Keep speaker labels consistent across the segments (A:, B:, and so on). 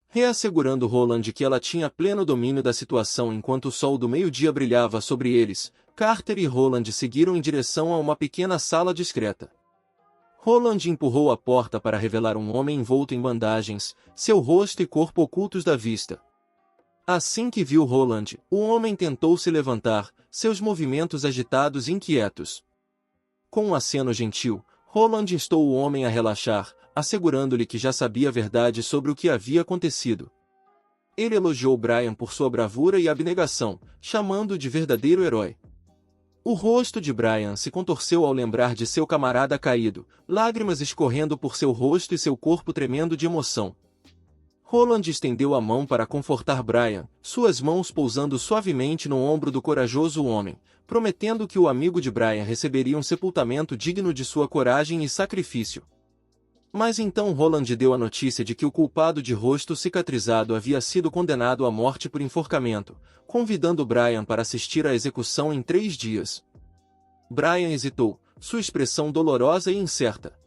A: reassegurando Roland que ela tinha pleno domínio da situação enquanto o sol do meio-dia brilhava sobre eles. Carter e Roland seguiram em direção a uma pequena sala discreta. Roland empurrou a porta para revelar um homem envolto em bandagens, seu rosto e corpo ocultos da vista. Assim que viu Roland, o homem tentou se levantar, seus movimentos agitados e inquietos. Com um aceno gentil, Roland instou o homem a relaxar, assegurando-lhe que já sabia a verdade sobre o que havia acontecido. Ele elogiou Brian por sua bravura e abnegação, chamando-o de verdadeiro herói. O rosto de Brian se contorceu ao lembrar de seu camarada caído, lágrimas escorrendo por seu rosto e seu corpo tremendo de emoção. Roland estendeu a mão para confortar Brian, suas mãos pousando suavemente no ombro do corajoso homem, prometendo que o amigo de Brian receberia um sepultamento digno de sua coragem e sacrifício. Mas então Roland deu a notícia de que o culpado de rosto cicatrizado havia sido condenado à morte por enforcamento, convidando Brian para assistir à execução em 3 dias. Brian hesitou, sua expressão dolorosa e incerta.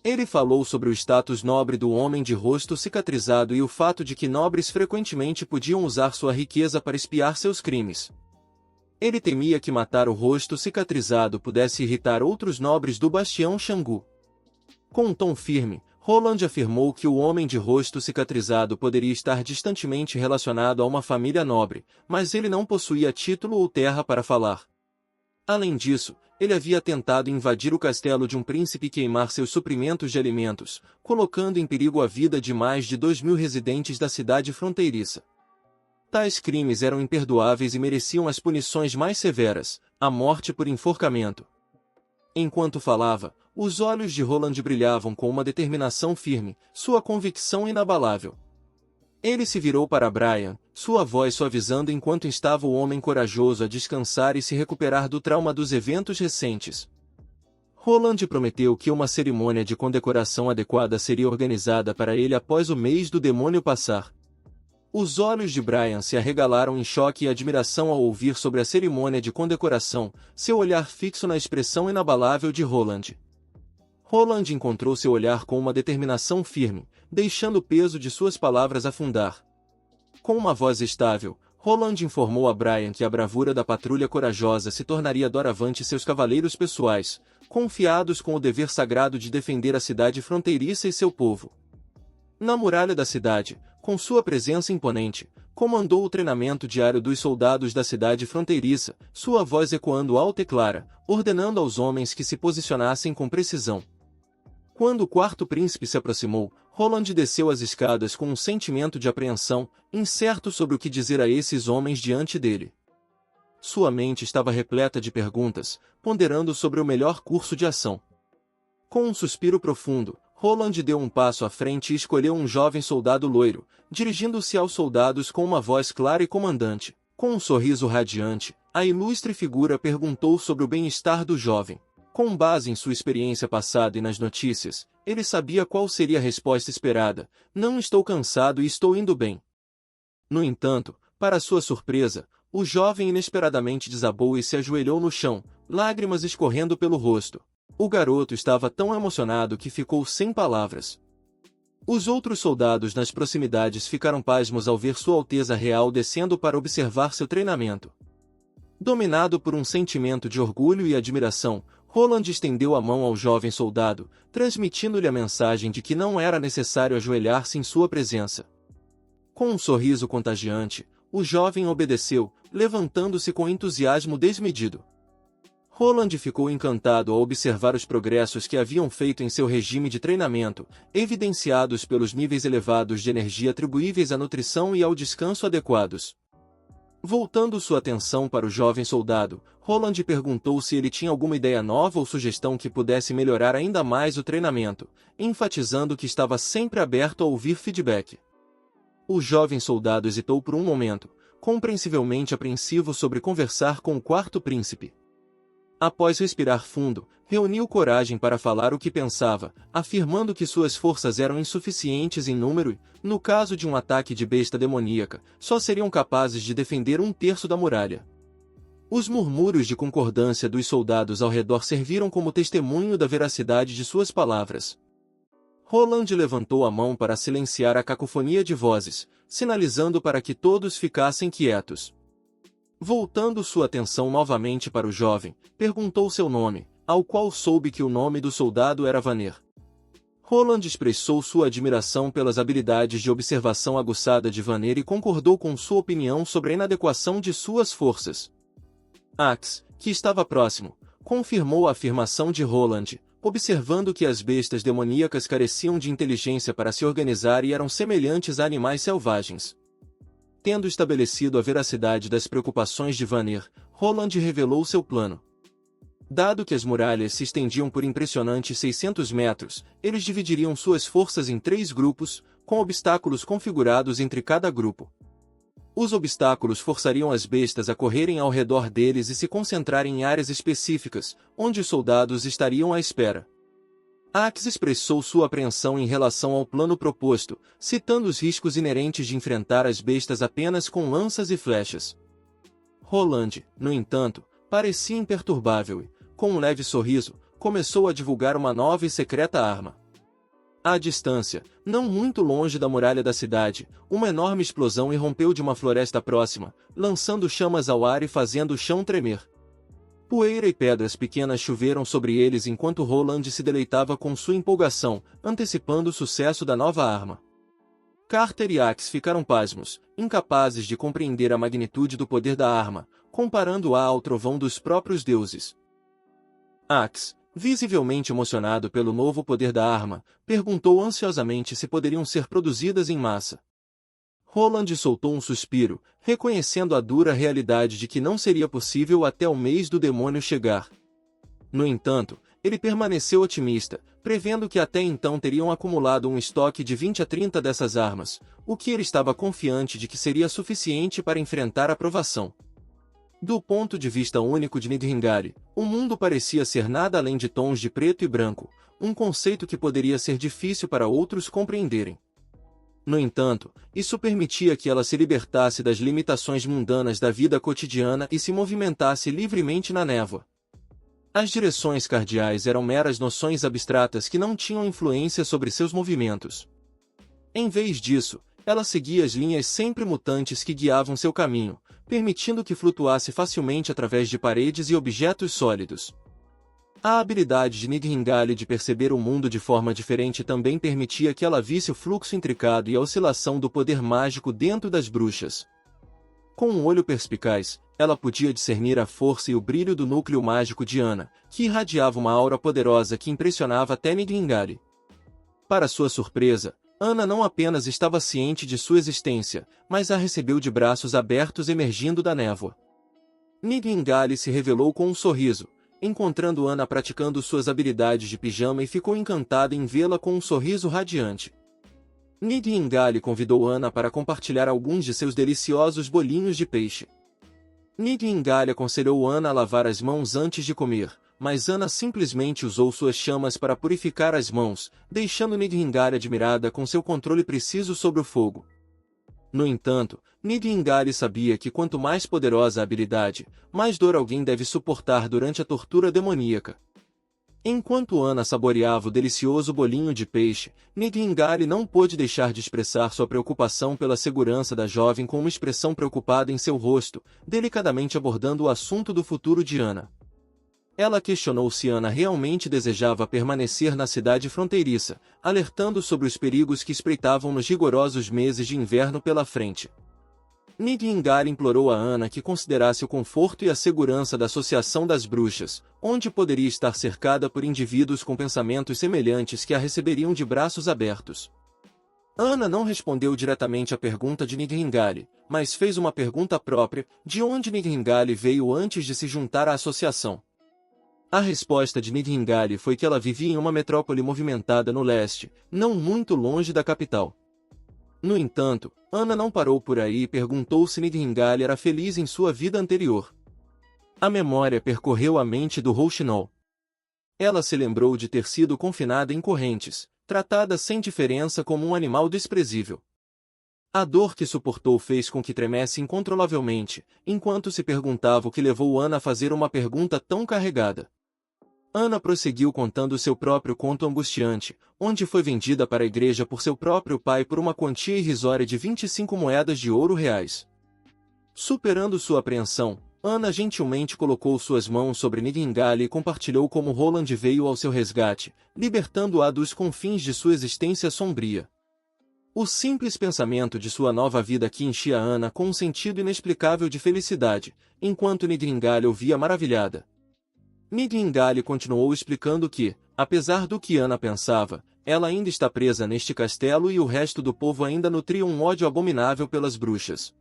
A: Ele falou sobre o status nobre do homem de rosto cicatrizado e o fato de que nobres frequentemente podiam usar sua riqueza para expiar seus crimes. Ele temia que matar o rosto cicatrizado pudesse irritar outros nobres do Bastião Xangu. Com um tom firme, Roland afirmou que o homem de rosto cicatrizado poderia estar distantemente relacionado a uma família nobre, mas ele não possuía título ou terra para falar. Além disso, ele havia tentado invadir o castelo de um príncipe e queimar seus suprimentos de alimentos, colocando em perigo a vida de mais de 2.000 residentes da cidade fronteiriça. Tais crimes eram imperdoáveis e mereciam as punições mais severas, a morte por enforcamento. Enquanto falava, os olhos de Roland brilhavam com uma determinação firme, sua convicção inabalável. Ele se virou para Brian, sua voz suavizando enquanto estava o homem corajoso a descansar e se recuperar do trauma dos eventos recentes. Roland prometeu que uma cerimônia de condecoração adequada seria organizada para ele após o mês do demônio passar. Os olhos de Brian se arregalaram em choque e admiração ao ouvir sobre a cerimônia de condecoração, seu olhar fixo na expressão inabalável de Roland. Roland encontrou seu olhar com uma determinação firme, deixando o peso de suas palavras afundar. Com uma voz estável, Roland informou a Brian que a bravura da patrulha corajosa se tornaria doravante seus cavaleiros pessoais, confiados com o dever sagrado de defender a cidade fronteiriça e seu povo. Na muralha da cidade, com sua presença imponente, comandou o treinamento diário dos soldados da cidade fronteiriça, sua voz ecoando alta e clara, ordenando aos homens que se posicionassem com precisão. Quando o quarto príncipe se aproximou, Roland desceu as escadas com um sentimento de apreensão, incerto sobre o que dizer a esses homens diante dele. Sua mente estava repleta de perguntas, ponderando sobre o melhor curso de ação. Com um suspiro profundo, Roland deu um passo à frente e escolheu um jovem soldado loiro, dirigindo-se aos soldados com uma voz clara e comandante. Com um sorriso radiante, a ilustre figura perguntou sobre o bem-estar do jovem. Com base em sua experiência passada e nas notícias, ele sabia qual seria a resposta esperada: "Não estou cansado e estou indo bem." No entanto, para sua surpresa, o jovem inesperadamente desabou e se ajoelhou no chão, lágrimas escorrendo pelo rosto. O garoto estava tão emocionado que ficou sem palavras. Os outros soldados nas proximidades ficaram pasmos ao ver Sua Alteza Real descendo para observar seu treinamento. Dominado por um sentimento de orgulho e admiração, Roland estendeu a mão ao jovem soldado, transmitindo-lhe a mensagem de que não era necessário ajoelhar-se em sua presença. Com um sorriso contagiante, o jovem obedeceu, levantando-se com entusiasmo desmedido. Roland ficou encantado ao observar os progressos que haviam feito em seu regime de treinamento, evidenciados pelos níveis elevados de energia atribuíveis à nutrição e ao descanso adequados. Voltando sua atenção para o jovem soldado, Roland perguntou se ele tinha alguma ideia nova ou sugestão que pudesse melhorar ainda mais o treinamento, enfatizando que estava sempre aberto a ouvir feedback. O jovem soldado hesitou por um momento, compreensivelmente apreensivo sobre conversar com o quarto príncipe. Após respirar fundo, reuniu coragem para falar o que pensava, afirmando que suas forças eram insuficientes em número e, no caso de um ataque de besta demoníaca, só seriam capazes de defender 1/3 da muralha. Os murmúrios de concordância dos soldados ao redor serviram como testemunho da veracidade de suas palavras. Roland levantou a mão para silenciar a cacofonia de vozes, sinalizando para que todos ficassem quietos. Voltando sua atenção novamente para o jovem, perguntou seu nome, ao qual soube que o nome do soldado era Vanner. Roland expressou sua admiração pelas habilidades de observação aguçada de Vanner e concordou com sua opinião sobre a inadequação de suas forças. Axe, que estava próximo, confirmou a afirmação de Roland, observando que as bestas demoníacas careciam de inteligência para se organizar e eram semelhantes a animais selvagens. Tendo estabelecido a veracidade das preocupações de Vanner, Roland revelou seu plano. Dado que as muralhas se estendiam por impressionantes 600 metros, eles dividiriam suas forças em 3 grupos, com obstáculos configurados entre cada grupo. Os obstáculos forçariam as bestas a correrem ao redor deles e se concentrarem em áreas específicas, onde os soldados estariam à espera. Axe expressou sua apreensão em relação ao plano proposto, citando os riscos inerentes de enfrentar as bestas apenas com lanças e flechas. Roland, no entanto, parecia imperturbável e, com um leve sorriso, começou a divulgar uma nova e secreta arma. À distância, não muito longe da muralha da cidade, uma enorme explosão irrompeu de uma floresta próxima, lançando chamas ao ar e fazendo o chão tremer. Poeira e pedras pequenas choveram sobre eles enquanto Roland se deleitava com sua empolgação, antecipando o sucesso da nova arma. Carter e Axe ficaram pasmos, incapazes de compreender a magnitude do poder da arma, comparando-a ao trovão dos próprios deuses. Axe, visivelmente emocionado pelo novo poder da arma, perguntou ansiosamente se poderiam ser produzidas em massa. Roland soltou um suspiro, reconhecendo a dura realidade de que não seria possível até o mês do demônio chegar. No entanto, ele permaneceu otimista, prevendo que até então teriam acumulado um estoque de 20 a 30 dessas armas, o que ele estava confiante de que seria suficiente para enfrentar a provação. Do ponto de vista único de Nidhingari, o mundo parecia ser nada além de tons de preto e branco, um conceito que poderia ser difícil para outros compreenderem. No entanto, isso permitia que ela se libertasse das limitações mundanas da vida cotidiana e se movimentasse livremente na névoa. As direções cardeais eram meras noções abstratas que não tinham influência sobre seus movimentos. Em vez disso, ela seguia as linhas sempre mutantes que guiavam seu caminho, permitindo que flutuasse facilmente através de paredes e objetos sólidos. A habilidade de Nidhingari de perceber o mundo de forma diferente também permitia que ela visse o fluxo intricado e a oscilação do poder mágico dentro das bruxas. Com um olho perspicaz, ela podia discernir a força e o brilho do núcleo mágico de Ana, que irradiava uma aura poderosa que impressionava até Nidhingari. Para sua surpresa, Ana não apenas estava ciente de sua existência, mas a recebeu de braços abertos emergindo da névoa. Nidhingari se revelou com um sorriso, encontrando Ana praticando suas habilidades de pijama e ficou encantada em vê-la com um sorriso radiante. Nidhingari convidou Ana para compartilhar alguns de seus deliciosos bolinhos de peixe. Nidhingari aconselhou Ana a lavar as mãos antes de comer, mas Ana simplesmente usou suas chamas para purificar as mãos, deixando Nidhingari admirada com seu controle preciso sobre o fogo. No entanto, Nidhingari sabia que quanto mais poderosa a habilidade, mais dor alguém deve suportar durante a tortura demoníaca. Enquanto Ana saboreava o delicioso bolinho de peixe, Nidhingari não pôde deixar de expressar sua preocupação pela segurança da jovem com uma expressão preocupada em seu rosto, delicadamente abordando o assunto do futuro de Ana. Ela questionou se Ana realmente desejava permanecer na cidade fronteiriça, alertando sobre os perigos que espreitavam nos rigorosos meses de inverno pela frente. Nidhingari implorou a Ana que considerasse o conforto e a segurança da Associação das Bruxas, onde poderia estar cercada por indivíduos com pensamentos semelhantes que a receberiam de braços abertos. Ana não respondeu diretamente à pergunta de Nidhingari, mas fez uma pergunta própria, de onde Nidhingari veio antes de se juntar à associação. A resposta de Nidhingari foi que ela vivia em uma metrópole movimentada no leste, não muito longe da capital. No entanto, Ana não parou por aí e perguntou se Nidhingari era feliz em sua vida anterior. A memória percorreu a mente do Rouxinol. Ela se lembrou de ter sido confinada em correntes, tratada sem diferença como um animal desprezível. A dor que suportou fez com que tremesse incontrolavelmente, enquanto se perguntava o que levou Ana a fazer uma pergunta tão carregada. Ana prosseguiu contando seu próprio conto angustiante, onde foi vendida para a igreja por seu próprio pai por uma quantia irrisória de 25 moedas de ouro reais. Superando sua apreensão, Ana gentilmente colocou suas mãos sobre Nightingale e compartilhou como Roland veio ao seu resgate, libertando-a dos confins de sua existência sombria. O simples pensamento de sua nova vida aqui enchia Ana com um sentido inexplicável de felicidade, enquanto Nightingale ouvia maravilhada. Nightingale continuou explicando que, apesar do que Ana pensava, ela ainda está presa neste castelo e o resto do povo ainda nutria um ódio abominável pelas bruxas.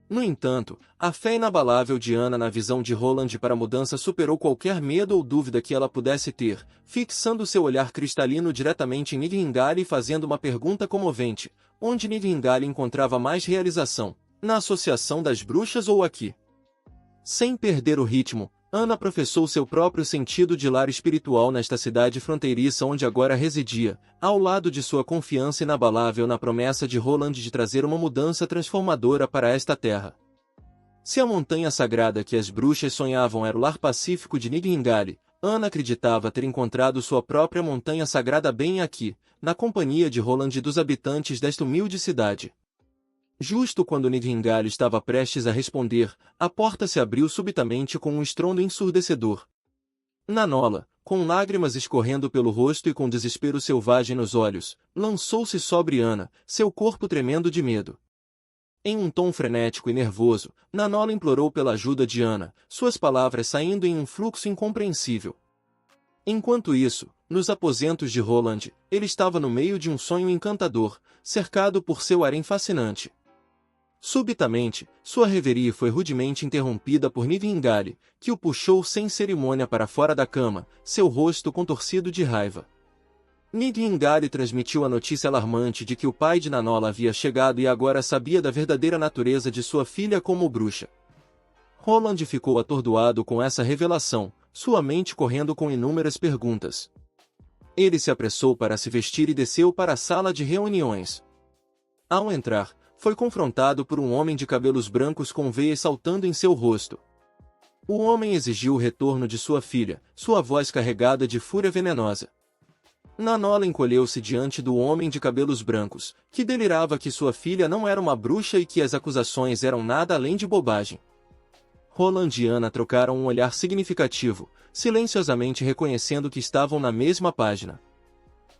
A: No entanto, a fé inabalável de Ana na visão de Roland para a mudança superou qualquer medo ou dúvida que ela pudesse ter, fixando seu olhar cristalino diretamente em Nightingale e fazendo uma pergunta comovente: onde Nightingale encontrava mais realização, na associação das bruxas ou aqui? Sem perder o ritmo, Ana professou seu próprio sentido de lar espiritual nesta cidade fronteiriça onde agora residia, ao lado de sua confiança inabalável na promessa de Roland de trazer uma mudança transformadora para esta terra. Se a montanha sagrada que as bruxas sonhavam era o lar pacífico de Nightingale, Ana acreditava ter encontrado sua própria montanha sagrada bem aqui, na companhia de Roland e dos habitantes desta humilde cidade. Justo quando Nightingale estava prestes a responder, a porta se abriu subitamente com um estrondo ensurdecedor. Nanola, com lágrimas escorrendo pelo rosto e com desespero selvagem nos olhos, lançou-se sobre Ana, seu corpo tremendo de medo. Em um tom frenético e nervoso, Nanola implorou pela ajuda de Ana, suas palavras saindo em um fluxo incompreensível. Enquanto isso, nos aposentos de Roland, ele estava no meio de um sonho encantador, cercado por seu harém fascinante. Subitamente, sua reverie foi rudemente interrompida por Nightingale, que o puxou sem cerimônia para fora da cama, seu rosto contorcido de raiva. Nightingale transmitiu a notícia alarmante de que o pai de Nanola havia chegado e agora sabia da verdadeira natureza de sua filha como bruxa. Roland ficou atordoado com essa revelação, sua mente correndo com inúmeras perguntas. Ele se apressou para se vestir e desceu para a sala de reuniões. Ao entrar, foi confrontado por um homem de cabelos brancos com veias saltando em seu rosto. O homem exigiu o retorno de sua filha, sua voz carregada de fúria venenosa. Nanola encolheu-se diante do homem de cabelos brancos, que delirava que sua filha não era uma bruxa e que as acusações eram nada além de bobagem. Roland e Ana trocaram um olhar significativo, silenciosamente reconhecendo que estavam na mesma página.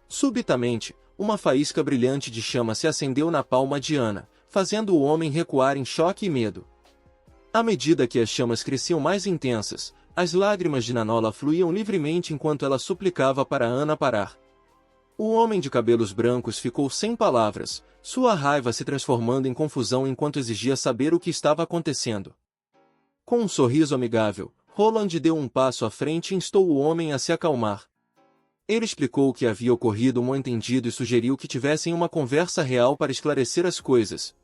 A: Subitamente, uma faísca brilhante de chama se acendeu na palma de Ana, fazendo o homem recuar em choque e medo. À medida que as chamas cresciam mais intensas, as lágrimas de Nanola fluíam livremente enquanto ela suplicava para Ana parar. O homem de cabelos brancos ficou sem palavras, sua raiva se transformando em confusão enquanto exigia saber o que estava acontecendo. Com um sorriso amigável, Roland deu um passo à frente e instou o homem a se acalmar. Ele explicou o que havia ocorrido mal-entendido e sugeriu que tivessem uma conversa real para esclarecer as coisas.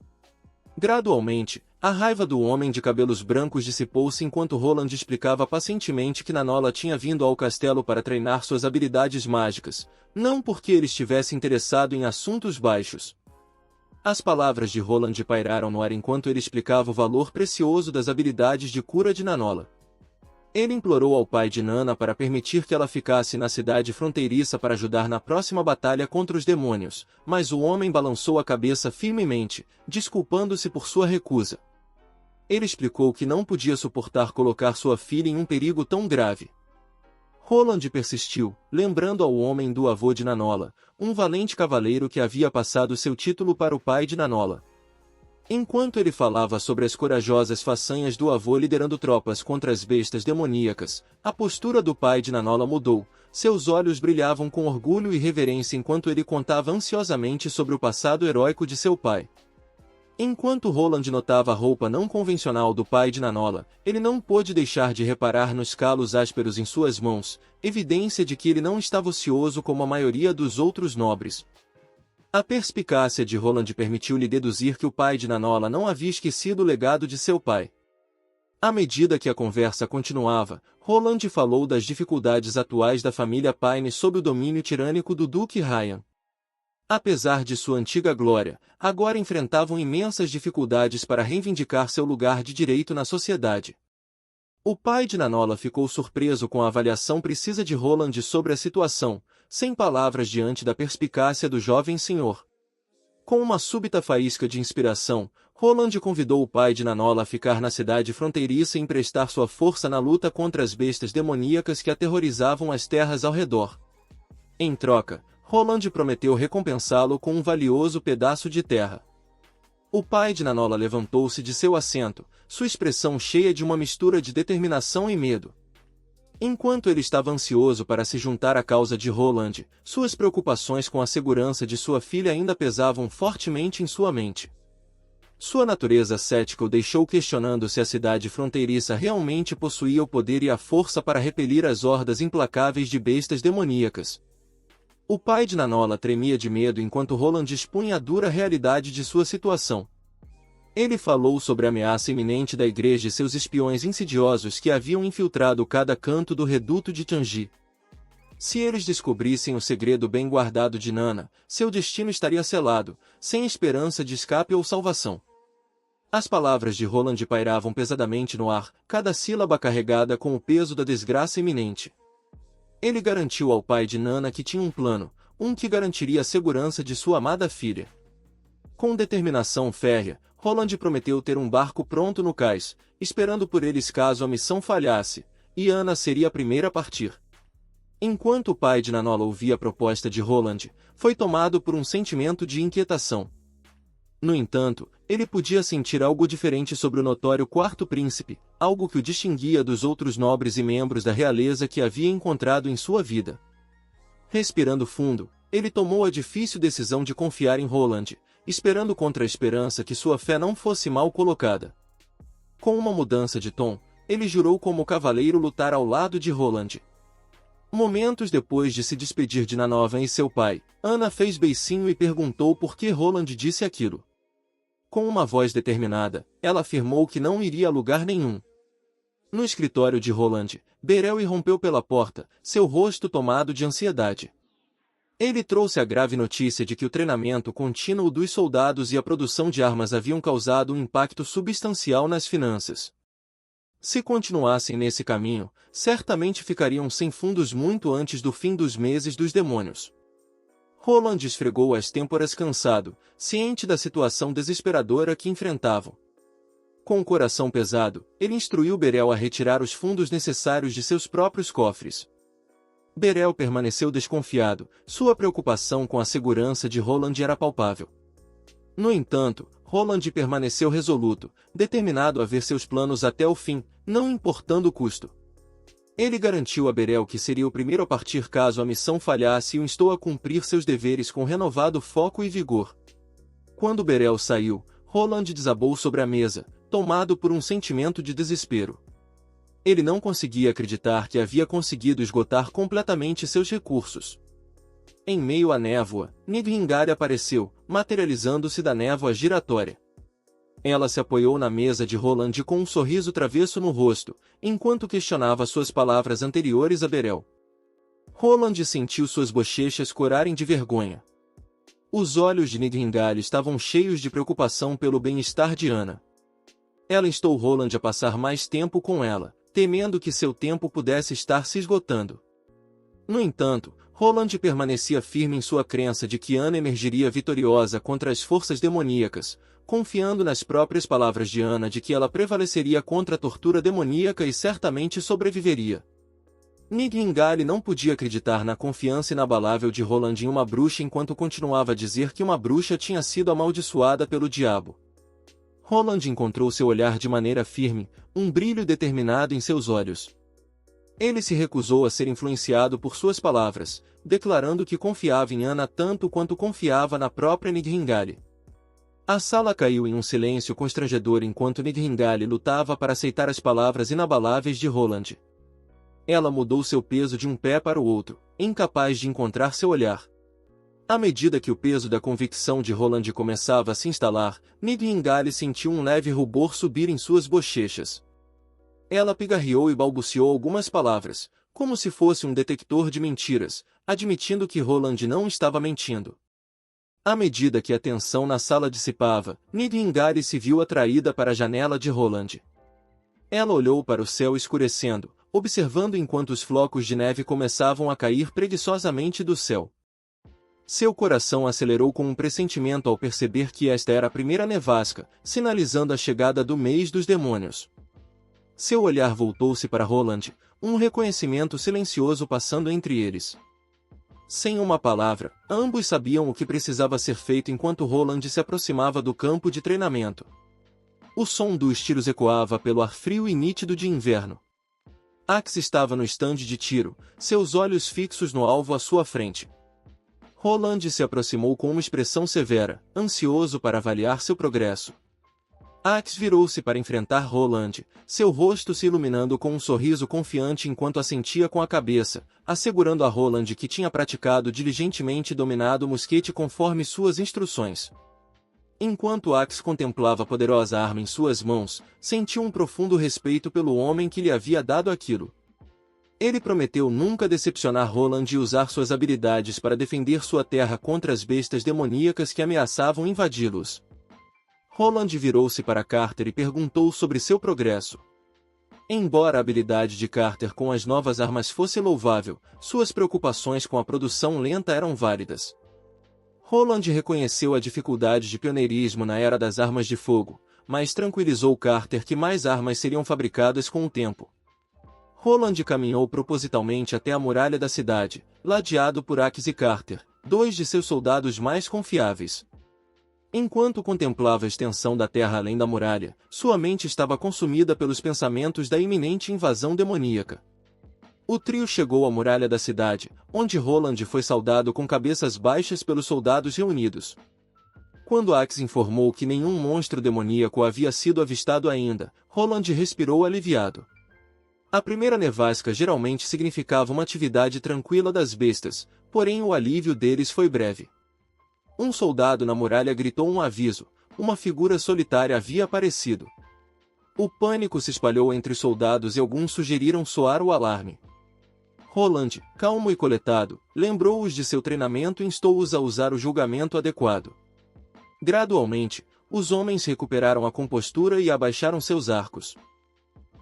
A: Gradualmente, a raiva do homem de cabelos brancos dissipou-se enquanto Roland explicava pacientemente que Nanola tinha vindo ao castelo para treinar suas habilidades mágicas, não porque ele estivesse interessado em assuntos baixos. As palavras de Roland pairaram no ar enquanto ele explicava o valor precioso das habilidades de cura de Nanola. Ele implorou ao pai de Nana para permitir que ela ficasse na cidade fronteiriça para ajudar na próxima batalha contra os demônios, mas o homem balançou a cabeça firmemente, desculpando-se por sua recusa. Ele explicou que não podia suportar colocar sua filha em um perigo tão grave. Roland persistiu, lembrando ao homem do avô de Nanola, um valente cavaleiro que havia passado seu título para o pai de Nanola. Enquanto ele falava sobre as corajosas façanhas do avô liderando tropas contra as bestas demoníacas, a postura do pai de Nanola mudou, seus olhos brilhavam com orgulho e reverência enquanto ele contava ansiosamente sobre o passado heróico de seu pai. Enquanto Roland notava a roupa não convencional do pai de Nanola, ele não pôde deixar de reparar nos calos ásperos em suas mãos, evidência de que ele não estava ocioso como a maioria dos outros nobres. A perspicácia de Roland permitiu-lhe deduzir que o pai de Nanola não havia esquecido o legado de seu pai. À medida que a conversa continuava, Roland falou das dificuldades atuais da família Payne sob o domínio tirânico do Duque Ryan. Apesar de sua antiga glória, agora enfrentavam imensas dificuldades para reivindicar seu lugar de direito na sociedade. O pai de Nanola ficou surpreso com a avaliação precisa de Roland sobre a situação, sem palavras diante da perspicácia do jovem senhor. Com uma súbita faísca de inspiração, Roland convidou o pai de Nanola a ficar na cidade fronteiriça e emprestar sua força na luta contra as bestas demoníacas que aterrorizavam as terras ao redor. Em troca, Roland prometeu recompensá-lo com um valioso pedaço de terra. O pai de Nanola levantou-se de seu assento, sua expressão cheia de uma mistura de determinação e medo. Enquanto ele estava ansioso para se juntar à causa de Roland, suas preocupações com a segurança de sua filha ainda pesavam fortemente em sua mente. Sua natureza cética o deixou questionando se a cidade fronteiriça realmente possuía o poder e a força para repelir as hordas implacáveis de bestas demoníacas. O pai de Nanola tremia de medo enquanto Roland expunha a dura realidade de sua situação. Ele falou sobre a ameaça iminente da igreja e seus espiões insidiosos que haviam infiltrado cada canto do reduto de Tianji. Se eles descobrissem o segredo bem guardado de Nana, seu destino estaria selado, sem esperança de escape ou salvação. As palavras de Roland pairavam pesadamente no ar, cada sílaba carregada com o peso da desgraça iminente. Ele garantiu ao pai de Nana que tinha um plano, que garantiria a segurança de sua amada filha. Com determinação férrea, Roland prometeu ter um barco pronto no cais, esperando por eles caso a missão falhasse, e Ana seria a primeira a partir. Enquanto o pai de Nanola ouvia a proposta de Roland, foi tomado por um sentimento de inquietação. No entanto, ele podia sentir algo diferente sobre o notório quarto príncipe, algo que o distinguia dos outros nobres e membros da realeza que havia encontrado em sua vida. Respirando fundo, ele tomou a difícil decisão de confiar em Roland, esperando contra a esperança que sua fé não fosse mal colocada. Com uma mudança de tom, ele jurou como cavaleiro lutar ao lado de Roland. Momentos depois de se despedir de Nanova e seu pai, Ana fez beicinho e perguntou por que Roland disse aquilo. Com uma voz determinada, ela afirmou que não iria a lugar nenhum. No escritório de Roland, Berel irrompeu pela porta, seu rosto tomado de ansiedade. Ele trouxe a grave notícia de que o treinamento contínuo dos soldados e a produção de armas haviam causado um impacto substancial nas finanças. Se continuassem nesse caminho, certamente ficariam sem fundos muito antes do fim dos meses dos demônios. Roland esfregou as têmporas cansado, ciente da situação desesperadora que enfrentavam. Com o coração pesado, ele instruiu Berel a retirar os fundos necessários de seus próprios cofres. Berel permaneceu desconfiado, sua preocupação com a segurança de Roland era palpável. No entanto, Roland permaneceu resoluto, determinado a ver seus planos até o fim, não importando o custo. Ele garantiu a Berel que seria o primeiro a partir caso a missão falhasse e o instou a cumprir seus deveres com renovado foco e vigor. Quando Berel saiu, Roland desabou sobre a mesa, tomado por um sentimento de desespero. Ele não conseguia acreditar que havia conseguido esgotar completamente seus recursos. Em meio à névoa, Nidhingari apareceu, materializando-se da névoa giratória. Ela se apoiou na mesa de Roland com um sorriso travesso no rosto, enquanto questionava suas palavras anteriores a Berel. Roland sentiu suas bochechas corarem de vergonha. Os olhos de Nidhingari estavam cheios de preocupação pelo bem-estar de Ana. Ela instou Roland a passar mais tempo com ela, temendo que seu tempo pudesse estar se esgotando. No entanto, Roland permanecia firme em sua crença de que Ana emergiria vitoriosa contra as forças demoníacas, confiando nas próprias palavras de Ana de que ela prevaleceria contra a tortura demoníaca e certamente sobreviveria. Nidhingari não podia acreditar na confiança inabalável de Roland em uma bruxa enquanto continuava a dizer que uma bruxa tinha sido amaldiçoada pelo diabo. Roland encontrou seu olhar de maneira firme, um brilho determinado em seus olhos. Ele se recusou a ser influenciado por suas palavras, declarando que confiava em Ana tanto quanto confiava na própria Nidhingari. A sala caiu em um silêncio constrangedor enquanto Nidhingari lutava para aceitar as palavras inabaláveis de Roland. Ela mudou seu peso de um pé para o outro, incapaz de encontrar seu olhar. À medida que o peso da convicção de Roland começava a se instalar, Nidhingari sentiu um leve rubor subir em suas bochechas. Ela pigarreou e balbuciou algumas palavras, como se fosse um detector de mentiras, admitindo que Roland não estava mentindo. À medida que a tensão na sala dissipava, Nidhingari se viu atraída para a janela de Roland. Ela olhou para o céu escurecendo, observando enquanto os flocos de neve começavam a cair preguiçosamente do céu. Seu coração acelerou com um pressentimento ao perceber que esta era a primeira nevasca, sinalizando a chegada do mês dos demônios. Seu olhar voltou-se para Roland, um reconhecimento silencioso passando entre eles. Sem uma palavra, ambos sabiam o que precisava ser feito enquanto Roland se aproximava do campo de treinamento. O som dos tiros ecoava pelo ar frio e nítido de inverno. Axe estava no estande de tiro, seus olhos fixos no alvo à sua frente. Roland se aproximou com uma expressão severa, ansioso para avaliar seu progresso. Axe virou-se para enfrentar Roland, seu rosto se iluminando com um sorriso confiante enquanto assentia com a cabeça, assegurando a Roland que tinha praticado diligentemente e dominado o mosquete conforme suas instruções. Enquanto Axe contemplava a poderosa arma em suas mãos, sentiu um profundo respeito pelo homem que lhe havia dado aquilo. Ele prometeu nunca decepcionar Roland e usar suas habilidades para defender sua terra contra as bestas demoníacas que ameaçavam invadi-los. Roland virou-se para Carter e perguntou sobre seu progresso. Embora a habilidade de Carter com as novas armas fosse louvável, suas preocupações com a produção lenta eram válidas. Roland reconheceu a dificuldade de pioneirismo na era das armas de fogo, mas tranquilizou Carter que mais armas seriam fabricadas com o tempo. Roland caminhou propositalmente até a muralha da cidade, ladeado por Axe e Carter, dois de seus soldados mais confiáveis. Enquanto contemplava a extensão da terra além da muralha, sua mente estava consumida pelos pensamentos da iminente invasão demoníaca. O trio chegou à muralha da cidade, onde Roland foi saudado com cabeças baixas pelos soldados reunidos. Quando Axe informou que nenhum monstro demoníaco havia sido avistado ainda, Roland respirou aliviado. A primeira nevasca geralmente significava uma atividade tranquila das bestas, porém o alívio deles foi breve. Um soldado na muralha gritou um aviso, uma figura solitária havia aparecido. O pânico se espalhou entre os soldados e alguns sugeriram soar o alarme. Roland, calmo e coletado, lembrou-os de seu treinamento e instou-os a usar o julgamento adequado. Gradualmente, os homens recuperaram a compostura e abaixaram seus arcos.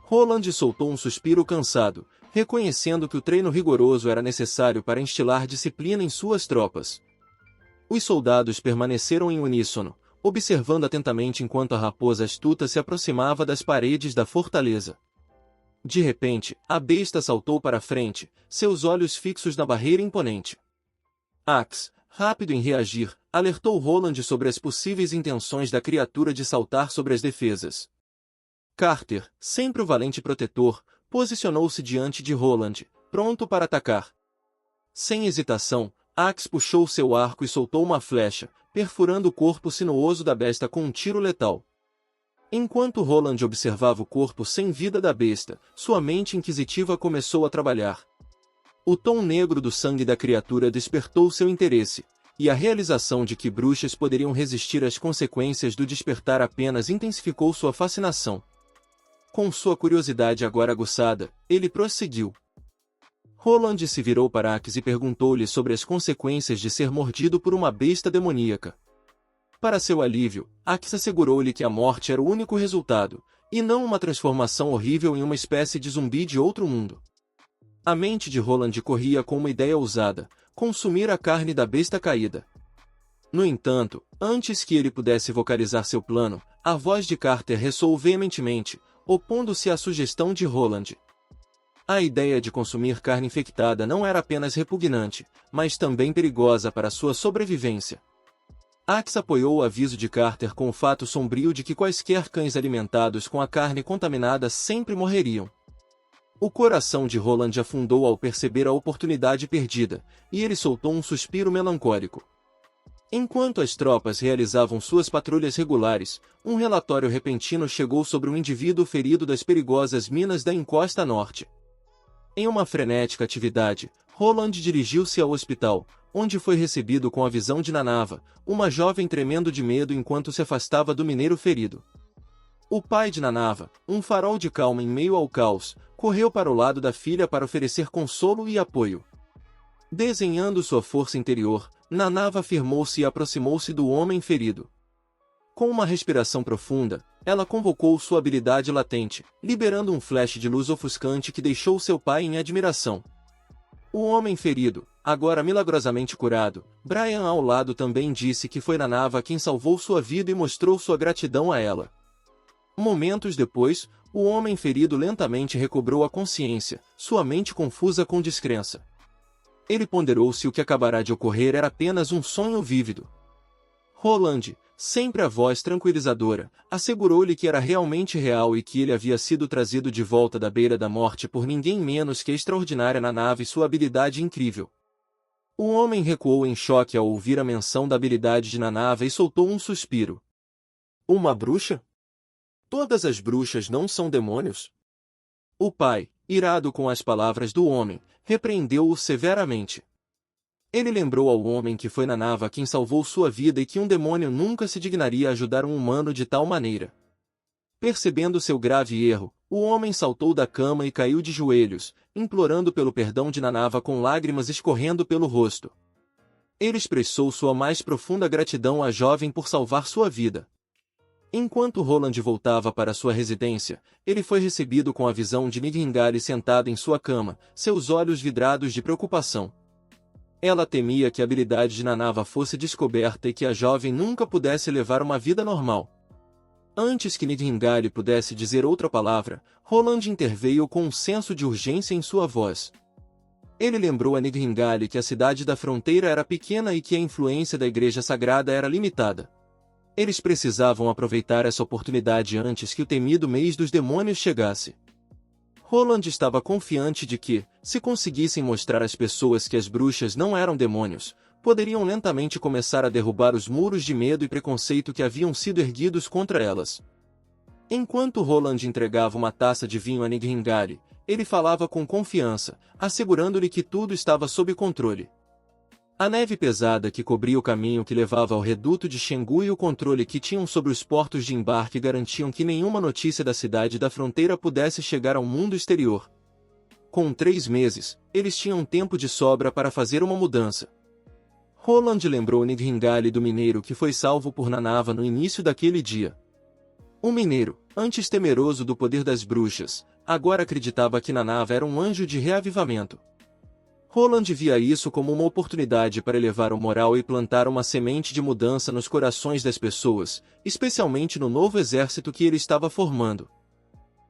A: Roland soltou um suspiro cansado, reconhecendo que o treino rigoroso era necessário para instilar disciplina em suas tropas. Os soldados permaneceram em uníssono, observando atentamente enquanto a raposa astuta se aproximava das paredes da fortaleza. De repente, a besta saltou para a frente, seus olhos fixos na barreira imponente. Axe, rápido em reagir, alertou Roland sobre as possíveis intenções da criatura de saltar sobre as defesas. Carter, sempre o valente protetor, posicionou-se diante de Roland, pronto para atacar. Sem hesitação, Axe puxou seu arco e soltou uma flecha, perfurando o corpo sinuoso da besta com um tiro letal. Enquanto Roland observava o corpo sem vida da besta, sua mente inquisitiva começou a trabalhar. O tom negro do sangue da criatura despertou seu interesse, e a realização de que bruxas poderiam resistir às consequências do despertar apenas intensificou sua fascinação. Com sua curiosidade agora aguçada, ele prosseguiu. Roland se virou para Axe e perguntou-lhe sobre as consequências de ser mordido por uma besta demoníaca. Para seu alívio, Axe assegurou-lhe que a morte era o único resultado, e não uma transformação horrível em uma espécie de zumbi de outro mundo. A mente de Roland corria com uma ideia ousada: consumir a carne da besta caída. No entanto, antes que ele pudesse vocalizar seu plano, a voz de Carter ressoou veementemente, opondo-se à sugestão de Roland. A ideia de consumir carne infectada não era apenas repugnante, mas também perigosa para sua sobrevivência. Axe apoiou o aviso de Carter com o fato sombrio de que quaisquer cães alimentados com a carne contaminada sempre morreriam. O coração de Roland afundou ao perceber a oportunidade perdida, e ele soltou um suspiro melancólico. Enquanto as tropas realizavam suas patrulhas regulares, um relatório repentino chegou sobre um indivíduo ferido das perigosas minas da encosta norte. Em uma frenética atividade, Roland dirigiu-se ao hospital, onde foi recebido com a visão de Nanava, uma jovem tremendo de medo enquanto se afastava do mineiro ferido. O pai de Nanava, um farol de calma em meio ao caos, correu para o lado da filha para oferecer consolo e apoio. Desenhando sua força interior, Nanava afirmou-se e aproximou-se do homem ferido. Com uma respiração profunda, ela convocou sua habilidade latente, liberando um flash de luz ofuscante que deixou seu pai em admiração. O homem ferido, agora milagrosamente curado, Brian ao lado também disse que foi Nanava quem salvou sua vida e mostrou sua gratidão a ela. Momentos depois, o homem ferido lentamente recobrou a consciência, sua mente confusa com descrença. Ele ponderou se o que acabará de ocorrer era apenas um sonho vívido. Roland, sempre a voz tranquilizadora, assegurou-lhe que era realmente real e que ele havia sido trazido de volta da beira da morte por ninguém menos que a extraordinária Nanava e sua habilidade incrível. O homem recuou em choque ao ouvir a menção da habilidade de Nanava e soltou um suspiro. Uma bruxa? Todas as bruxas não são demônios? O pai, irado com as palavras do homem, repreendeu-o severamente. Ele lembrou ao homem que foi Nanava quem salvou sua vida e que um demônio nunca se dignaria a ajudar um humano de tal maneira. Percebendo seu grave erro, o homem saltou da cama e caiu de joelhos, implorando pelo perdão de Nanava com lágrimas escorrendo pelo rosto. Ele expressou sua mais profunda gratidão à jovem por salvar sua vida. Enquanto Roland voltava para sua residência, ele foi recebido com a visão de Nidhingale sentada em sua cama, seus olhos vidrados de preocupação. Ela temia que a habilidade de Nanava fosse descoberta e que a jovem nunca pudesse levar uma vida normal. Antes que Nidhingale pudesse dizer outra palavra, Roland interveio com um senso de urgência em sua voz. Ele lembrou a Nidhingale que a cidade da fronteira era pequena e que a influência da igreja sagrada era limitada. Eles precisavam aproveitar essa oportunidade antes que o temido mês dos demônios chegasse. Roland estava confiante de que, se conseguissem mostrar às pessoas que as bruxas não eram demônios, poderiam lentamente começar a derrubar os muros de medo e preconceito que haviam sido erguidos contra elas. Enquanto Roland entregava uma taça de vinho a Nidhingale, ele falava com confiança, assegurando-lhe que tudo estava sob controle. A neve pesada que cobria o caminho que levava ao reduto de Xingu e o controle que tinham sobre os portos de embarque garantiam que nenhuma notícia da cidade da fronteira pudesse chegar ao mundo exterior. Com 3 meses, eles tinham tempo de sobra para fazer uma mudança. Roland lembrou Nidhingale do mineiro que foi salvo por Nanava no início daquele dia. O mineiro, antes temeroso do poder das bruxas, agora acreditava que Nanava era um anjo de reavivamento. Roland via isso como uma oportunidade para elevar o moral e plantar uma semente de mudança nos corações das pessoas, especialmente no novo exército que ele estava formando.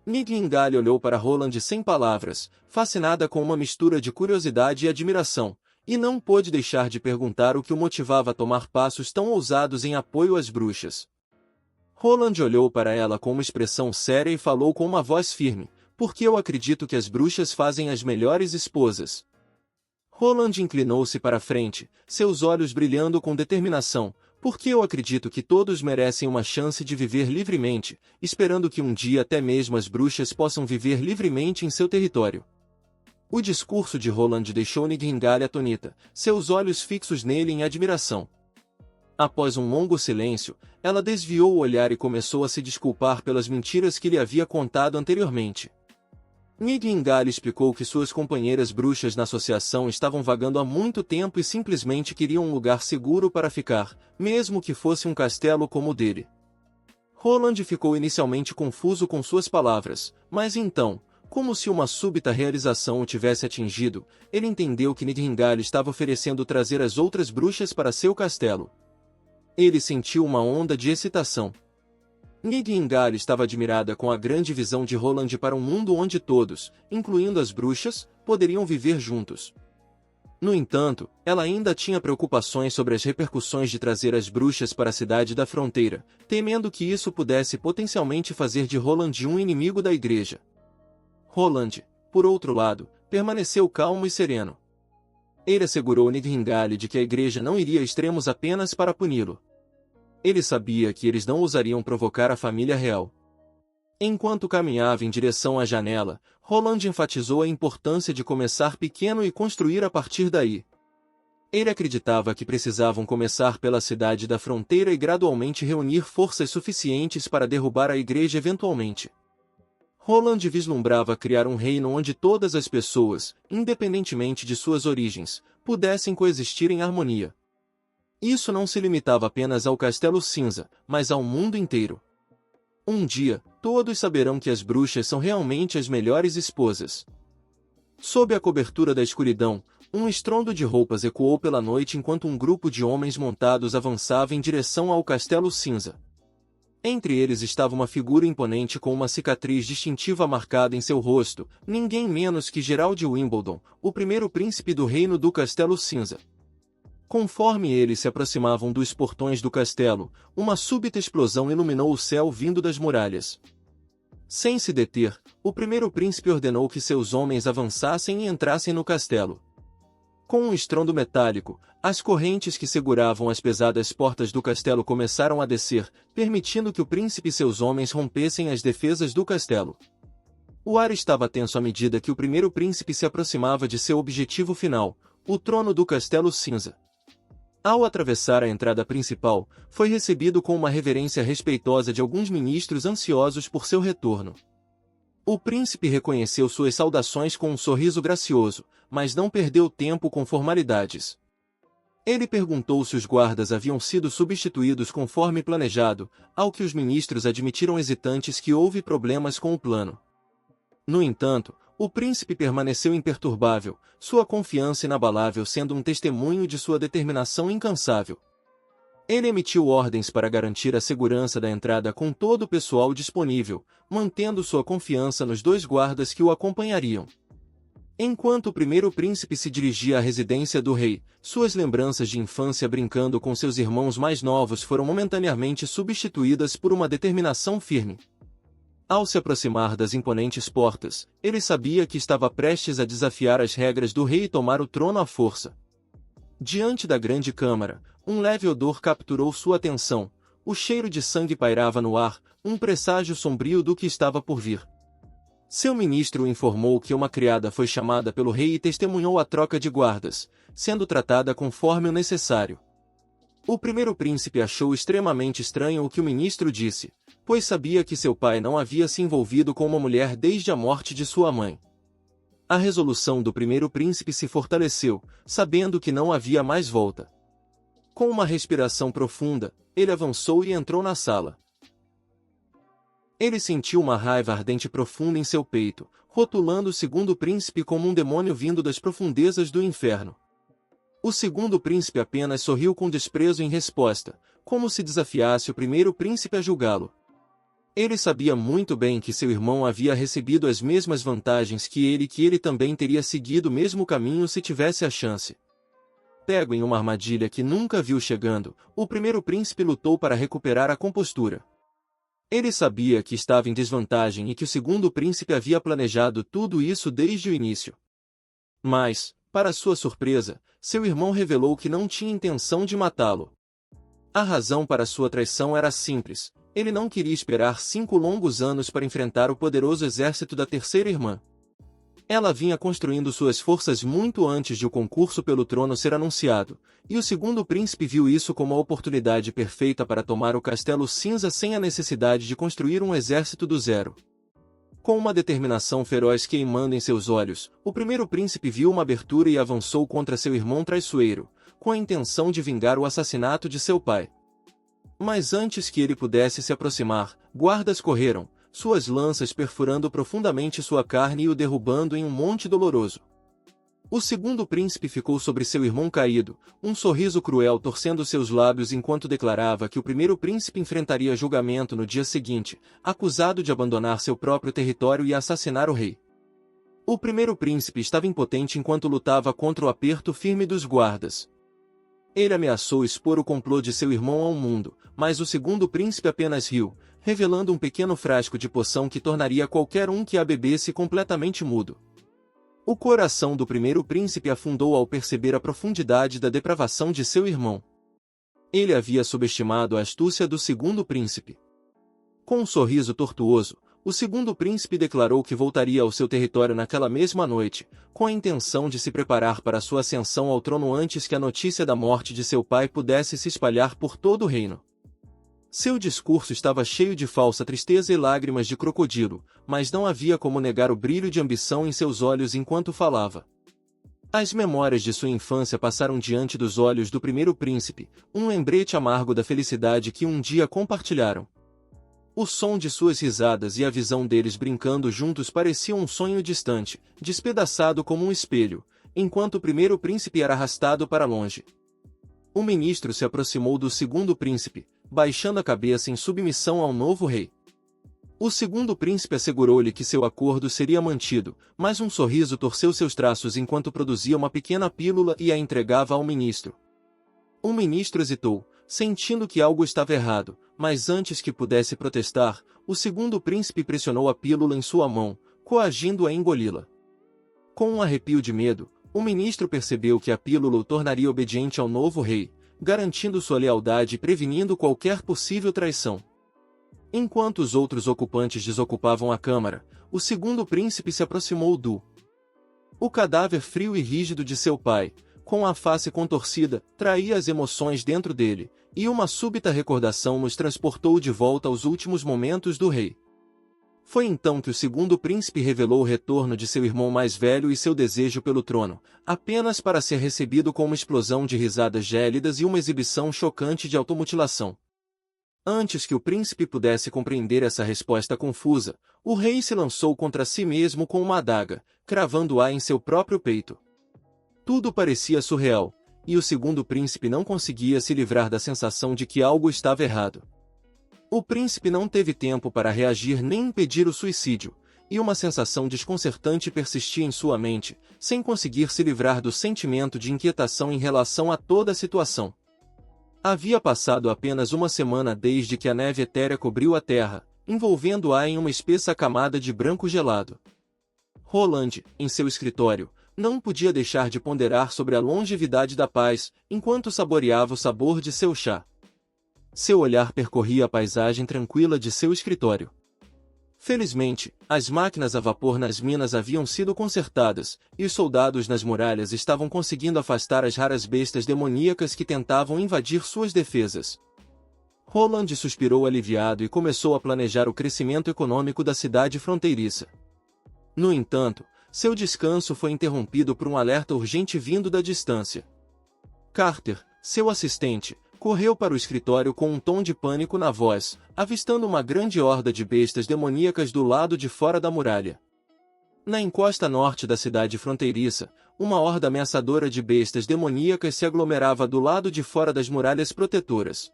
A: Nidhingale olhou para Roland sem palavras, fascinada com uma mistura de curiosidade e admiração, e não pôde deixar de perguntar o que o motivava a tomar passos tão ousados em apoio às bruxas. Roland olhou para ela com uma expressão séria e falou com uma voz firme, porque eu acredito que as bruxas fazem as melhores esposas. Roland inclinou-se para a frente, seus olhos brilhando com determinação, porque eu acredito que todos merecem uma chance de viver livremente, esperando que um dia até mesmo as bruxas possam viver livremente em seu território. O discurso de Roland deixou Nidhingale atonita, seus olhos fixos nele em admiração. Após um longo silêncio, ela desviou o olhar e começou a se desculpar pelas mentiras que lhe havia contado anteriormente. Nidhingale explicou que suas companheiras bruxas na associação estavam vagando há muito tempo e simplesmente queriam um lugar seguro para ficar, mesmo que fosse um castelo como o dele. Roland ficou inicialmente confuso com suas palavras, mas então, como se uma súbita realização o tivesse atingido, ele entendeu que Nidhingale estava oferecendo trazer as outras bruxas para seu castelo. Ele sentiu uma onda de excitação. Nidhingale estava admirada com a grande visão de Roland para um mundo onde todos, incluindo as bruxas, poderiam viver juntos. No entanto, ela ainda tinha preocupações sobre as repercussões de trazer as bruxas para a cidade da fronteira, temendo que isso pudesse potencialmente fazer de Roland um inimigo da igreja. Roland, por outro lado, permaneceu calmo e sereno. Ele assegurou Nidhingale de que a igreja não iria a extremos apenas para puni-lo. Ele sabia que eles não ousariam provocar a família real. Enquanto caminhava em direção à janela, Roland enfatizou a importância de começar pequeno e construir a partir daí. Ele acreditava que precisavam começar pela cidade da fronteira e gradualmente reunir forças suficientes para derrubar a igreja eventualmente. Roland vislumbrava criar um reino onde todas as pessoas, independentemente de suas origens, pudessem coexistir em harmonia. Isso não se limitava apenas ao Castelo Cinza, mas ao mundo inteiro. Um dia, todos saberão que as bruxas são realmente as melhores esposas. Sob a cobertura da escuridão, um estrondo de roupas ecoou pela noite enquanto um grupo de homens montados avançava em direção ao Castelo Cinza. Entre eles estava uma figura imponente com uma cicatriz distintiva marcada em seu rosto, ninguém menos que Gerald Wimbledon, o primeiro príncipe do reino do Castelo Cinza. Conforme eles se aproximavam dos portões do castelo, uma súbita explosão iluminou o céu vindo das muralhas. Sem se deter, o primeiro príncipe ordenou que seus homens avançassem e entrassem no castelo. Com um estrondo metálico, as correntes que seguravam as pesadas portas do castelo começaram a descer, permitindo que o príncipe e seus homens rompessem as defesas do castelo. O ar estava tenso à medida que o primeiro príncipe se aproximava de seu objetivo final, o trono do Castelo Cinza. Ao atravessar a entrada principal, foi recebido com uma reverência respeitosa de alguns ministros ansiosos por seu retorno. O príncipe reconheceu suas saudações com um sorriso gracioso, mas não perdeu tempo com formalidades. Ele perguntou se os guardas haviam sido substituídos conforme planejado, ao que os ministros admitiram hesitantes que houve problemas com o plano. No entanto, o príncipe permaneceu imperturbável, sua confiança inabalável sendo um testemunho de sua determinação incansável. Ele emitiu ordens para garantir a segurança da entrada com todo o pessoal disponível, mantendo sua confiança nos 2 guardas que o acompanhariam. Enquanto o primeiro príncipe se dirigia à residência do rei, suas lembranças de infância brincando com seus irmãos mais novos foram momentaneamente substituídas por uma determinação firme. Ao se aproximar das imponentes portas, ele sabia que estava prestes a desafiar as regras do rei e tomar o trono à força. Diante da grande câmara, um leve odor capturou sua atenção, o cheiro de sangue pairava no ar, um presságio sombrio do que estava por vir. Seu ministro o informou que uma criada foi chamada pelo rei e testemunhou a troca de guardas, sendo tratada conforme o necessário. O primeiro príncipe achou extremamente estranho o que o ministro disse, pois sabia que seu pai não havia se envolvido com uma mulher desde a morte de sua mãe. A resolução do primeiro príncipe se fortaleceu, sabendo que não havia mais volta. Com uma respiração profunda, ele avançou e entrou na sala. Ele sentiu uma raiva ardente profunda em seu peito, rotulando o segundo príncipe como um demônio vindo das profundezas do inferno. O segundo príncipe apenas sorriu com desprezo em resposta, como se desafiasse o primeiro príncipe a julgá-lo. Ele sabia muito bem que seu irmão havia recebido as mesmas vantagens que ele também teria seguido o mesmo caminho se tivesse a chance. Pego em uma armadilha que nunca viu chegando, o primeiro príncipe lutou para recuperar a compostura. Ele sabia que estava em desvantagem e que o segundo príncipe havia planejado tudo isso desde o início. Mas, para sua surpresa, seu irmão revelou que não tinha intenção de matá-lo. A razão para sua traição era simples. Ele não queria esperar 5 longos anos para enfrentar o poderoso exército da terceira irmã. Ela vinha construindo suas forças muito antes de o concurso pelo trono ser anunciado, e o segundo príncipe viu isso como a oportunidade perfeita para tomar o Castelo Cinza sem a necessidade de construir um exército do zero. Com uma determinação feroz queimando em seus olhos, o primeiro príncipe viu uma abertura e avançou contra seu irmão traiçoeiro, com a intenção de vingar o assassinato de seu pai. Mas antes que ele pudesse se aproximar, guardas correram, suas lanças perfurando profundamente sua carne e o derrubando em um monte doloroso. O segundo príncipe ficou sobre seu irmão caído, um sorriso cruel torcendo seus lábios enquanto declarava que o primeiro príncipe enfrentaria julgamento no dia seguinte, acusado de abandonar seu próprio território e assassinar o rei. O primeiro príncipe estava impotente enquanto lutava contra o aperto firme dos guardas. Ele ameaçou expor o complô de seu irmão ao mundo, mas o segundo príncipe apenas riu, revelando um pequeno frasco de poção que tornaria qualquer um que a bebesse completamente mudo. O coração do primeiro príncipe afundou ao perceber a profundidade da depravação de seu irmão. Ele havia subestimado a astúcia do segundo príncipe. Com um sorriso tortuoso, o segundo príncipe declarou que voltaria ao seu território naquela mesma noite, com a intenção de se preparar para sua ascensão ao trono antes que a notícia da morte de seu pai pudesse se espalhar por todo o reino. Seu discurso estava cheio de falsa tristeza e lágrimas de crocodilo, mas não havia como negar o brilho de ambição em seus olhos enquanto falava. As memórias de sua infância passaram diante dos olhos do primeiro príncipe, um lembrete amargo da felicidade que um dia compartilharam. O som de suas risadas e a visão deles brincando juntos pareciam um sonho distante, despedaçado como um espelho, enquanto o primeiro príncipe era arrastado para longe. O ministro se aproximou do segundo príncipe, baixando a cabeça em submissão ao novo rei. O segundo príncipe assegurou-lhe que seu acordo seria mantido, mas um sorriso torceu seus traços enquanto produzia uma pequena pílula e a entregava ao ministro. O ministro hesitou, sentindo que algo estava errado, mas antes que pudesse protestar, o segundo príncipe pressionou a pílula em sua mão, coagindo-a a engoli-la. Com um arrepio de medo, o ministro percebeu que a pílula o tornaria obediente ao novo rei, garantindo sua lealdade e prevenindo qualquer possível traição. Enquanto os outros ocupantes desocupavam a câmara, o segundo príncipe se aproximou O cadáver frio e rígido de seu pai, com a face contorcida, traía as emoções dentro dele, e uma súbita recordação nos transportou de volta aos últimos momentos do rei. Foi então que o segundo príncipe revelou o retorno de seu irmão mais velho e seu desejo pelo trono, apenas para ser recebido com uma explosão de risadas gélidas e uma exibição chocante de automutilação. Antes que o príncipe pudesse compreender essa resposta confusa, o rei se lançou contra si mesmo com uma adaga, cravando-a em seu próprio peito. Tudo parecia surreal, e o segundo príncipe não conseguia se livrar da sensação de que algo estava errado. O príncipe não teve tempo para reagir nem impedir o suicídio, e uma sensação desconcertante persistia em sua mente, sem conseguir se livrar do sentimento de inquietação em relação a toda a situação. Havia passado apenas uma semana desde que a neve etérea cobriu a terra, envolvendo-a em uma espessa camada de branco gelado. Roland, em seu escritório, não podia deixar de ponderar sobre a longevidade da paz, enquanto saboreava o sabor de seu chá. Seu olhar percorria a paisagem tranquila de seu escritório. Felizmente, as máquinas a vapor nas minas haviam sido consertadas, e os soldados nas muralhas estavam conseguindo afastar as raras bestas demoníacas que tentavam invadir suas defesas. Roland suspirou aliviado e começou a planejar o crescimento econômico da cidade fronteiriça. No entanto, seu descanso foi interrompido por um alerta urgente vindo da distância. Carter, seu assistente, correu para o escritório com um tom de pânico na voz, avistando uma grande horda de bestas demoníacas do lado de fora da muralha. Na encosta norte da cidade fronteiriça, uma horda ameaçadora de bestas demoníacas se aglomerava do lado de fora das muralhas protetoras.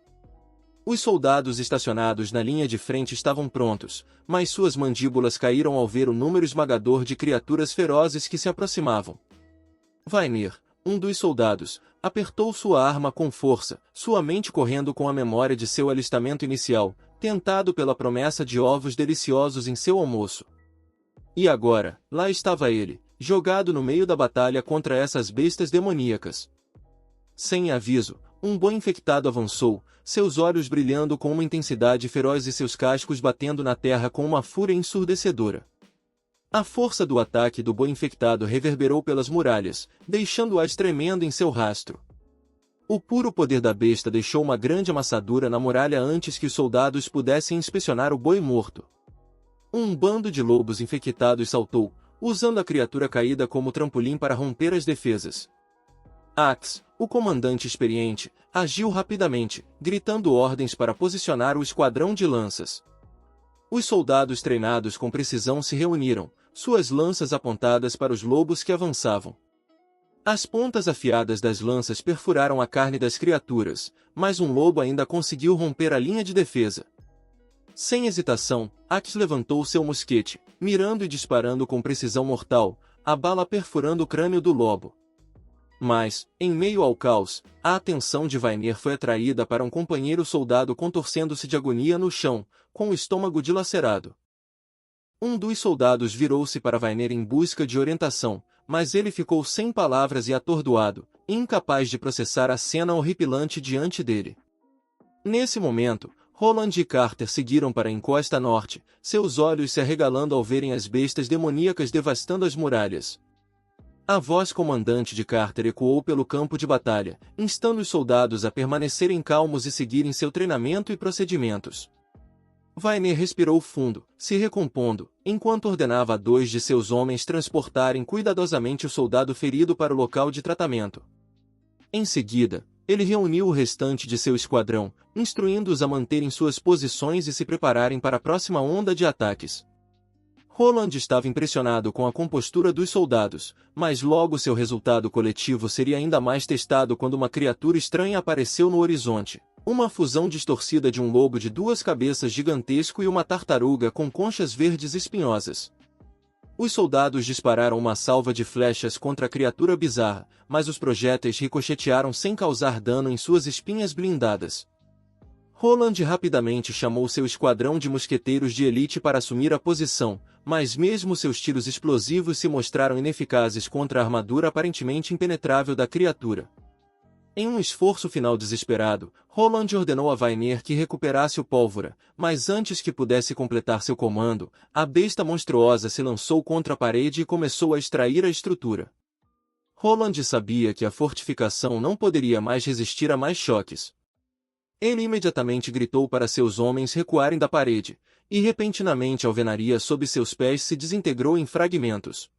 A: Os soldados estacionados na linha de frente estavam prontos, mas suas mandíbulas caíram ao ver o número esmagador de criaturas ferozes que se aproximavam. Vainer, um dos soldados, apertou sua arma com força, sua mente correndo com a memória de seu alistamento inicial, tentado pela promessa de ovos deliciosos em seu almoço. E agora, lá estava ele, jogado no meio da batalha contra essas bestas demoníacas. Sem aviso, um boi infectado avançou, seus olhos brilhando com uma intensidade feroz e seus cascos batendo na terra com uma fúria ensurdecedora. A força do ataque do boi infectado reverberou pelas muralhas, deixando-as tremendo em seu rastro. O puro poder da besta deixou uma grande amassadura na muralha antes que os soldados pudessem inspecionar o boi morto. Um bando de lobos infectados saltou, usando a criatura caída como trampolim para romper as defesas. Axe, o comandante experiente, agiu rapidamente, gritando ordens para posicionar o esquadrão de lanças. Os soldados treinados com precisão se reuniram, suas lanças apontadas para os lobos que avançavam. As pontas afiadas das lanças perfuraram a carne das criaturas, mas um lobo ainda conseguiu romper a linha de defesa. Sem hesitação, Axe levantou seu mosquete, mirando e disparando com precisão mortal, a bala perfurando o crânio do lobo. Mas, em meio ao caos, a atenção de Vainer foi atraída para um companheiro soldado contorcendo-se de agonia no chão, com o estômago dilacerado. Um dos soldados virou-se para Vainer em busca de orientação, mas ele ficou sem palavras e atordoado, incapaz de processar a cena horripilante diante dele. Nesse momento, Roland e Carter seguiram para a encosta norte, seus olhos se arregalando ao verem as bestas demoníacas devastando as muralhas. A voz comandante de Carter ecoou pelo campo de batalha, instando os soldados a permanecerem calmos e seguirem seu treinamento e procedimentos. Vainer respirou fundo, se recompondo, enquanto ordenava a 2 de seus homens transportarem cuidadosamente o soldado ferido para o local de tratamento. Em seguida, ele reuniu o restante de seu esquadrão, instruindo-os a manterem suas posições e se prepararem para a próxima onda de ataques. Roland estava impressionado com a compostura dos soldados, mas logo seu resultado coletivo seria ainda mais testado quando uma criatura estranha apareceu no horizonte. Uma fusão distorcida de um lobo de 2 cabeças gigantesco e uma tartaruga com conchas verdes espinhosas. Os soldados dispararam uma salva de flechas contra a criatura bizarra, mas os projéteis ricochetearam sem causar dano em suas espinhas blindadas. Roland rapidamente chamou seu esquadrão de mosqueteiros de elite para assumir a posição, mas mesmo seus tiros explosivos se mostraram ineficazes contra a armadura aparentemente impenetrável da criatura. Em um esforço final desesperado, Roland ordenou a Vainer que recuperasse o pólvora, mas antes que pudesse completar seu comando, a besta monstruosa se lançou contra a parede e começou a extrair a estrutura. Roland sabia que a fortificação não poderia mais resistir a mais choques. Ele imediatamente gritou para seus homens recuarem da parede, e repentinamente a alvenaria sob seus pés se desintegrou em fragmentos.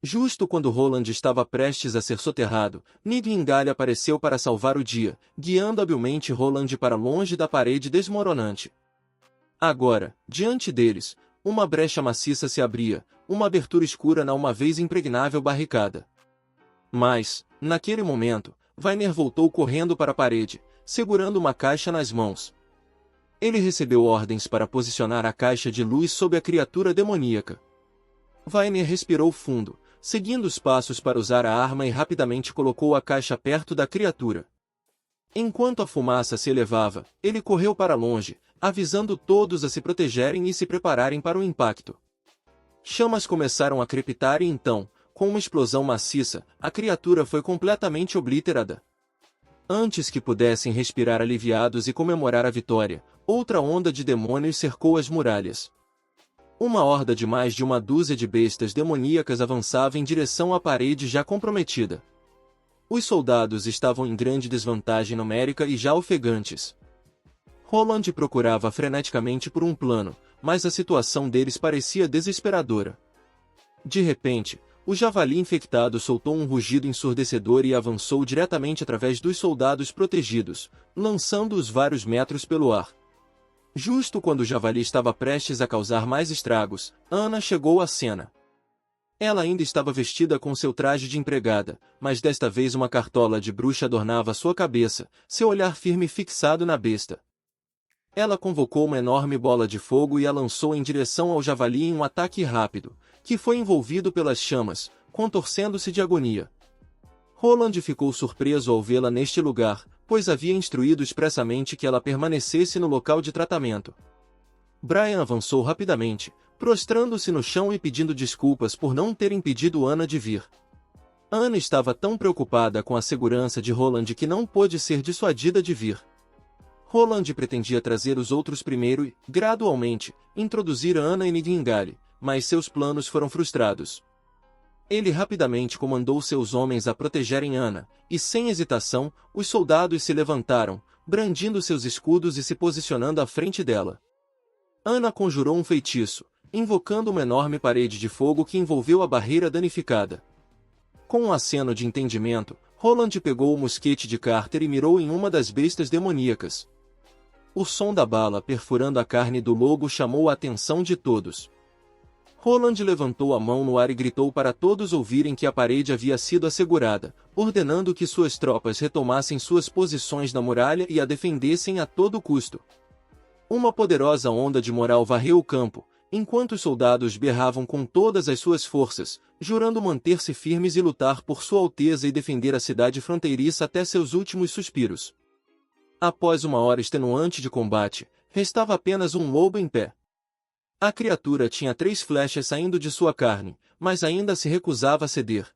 A: Justo quando Roland estava prestes a ser soterrado, Nidhingale apareceu para salvar o dia, guiando habilmente Roland para longe da parede desmoronante. Agora, diante deles, uma brecha maciça se abria, uma abertura escura na uma vez impregnável barricada. Mas, naquele momento, Vainer voltou correndo para a parede, segurando uma caixa nas mãos. Ele recebeu ordens para posicionar a caixa de luz sob a criatura demoníaca. Vainer respirou fundo, seguindo os passos para usar a arma e rapidamente colocou a caixa perto da criatura. Enquanto a fumaça se elevava, ele correu para longe, avisando todos a se protegerem e se prepararem para o impacto. Chamas começaram a crepitar e então, com uma explosão maciça, a criatura foi completamente obliterada. Antes que pudessem respirar aliviados e comemorar a vitória, outra onda de demônios cercou as muralhas. Uma horda de mais de uma dúzia de bestas demoníacas avançava em direção à parede já comprometida. Os soldados estavam em grande desvantagem numérica e já ofegantes. Roland procurava freneticamente por um plano, mas a situação deles parecia desesperadora. De repente, o javali infectado soltou um rugido ensurdecedor e avançou diretamente através dos soldados protegidos, lançando-os vários metros pelo ar. Justo quando o javali estava prestes a causar mais estragos, Ana chegou à cena. Ela ainda estava vestida com seu traje de empregada, mas desta vez uma cartola de bruxa adornava sua cabeça, seu olhar firme fixado na besta. Ela convocou uma enorme bola de fogo e a lançou em direção ao javali em um ataque rápido, que foi envolvido pelas chamas, contorcendo-se de agonia. Roland ficou surpreso ao vê-la neste lugar, pois havia instruído expressamente que ela permanecesse no local de tratamento. Brian avançou rapidamente, prostrando-se no chão e pedindo desculpas por não ter impedido Ana de vir. Ana estava tão preocupada com a segurança de Roland que não pôde ser dissuadida de vir. Roland pretendia trazer os outros primeiro e, gradualmente, introduzir Ana em Nidhingale, mas seus planos foram frustrados. Ele rapidamente comandou seus homens a protegerem Ana, e sem hesitação, os soldados se levantaram, brandindo seus escudos e se posicionando à frente dela. Ana conjurou um feitiço, invocando uma enorme parede de fogo que envolveu a barreira danificada. Com um aceno de entendimento, Roland pegou o mosquete de Carter e mirou em uma das bestas demoníacas. O som da bala perfurando a carne do lobo chamou a atenção de todos. Roland levantou a mão no ar e gritou para todos ouvirem que a parede havia sido assegurada, ordenando que suas tropas retomassem suas posições na muralha e a defendessem a todo custo. Uma poderosa onda de moral varreu o campo, enquanto os soldados berravam com todas as suas forças, jurando manter-se firmes e lutar por Sua Alteza e defender a cidade fronteiriça até seus últimos suspiros. Após uma hora extenuante de combate, restava apenas um lobo em pé. A criatura tinha 3 flechas saindo de sua carne, mas ainda se recusava a ceder.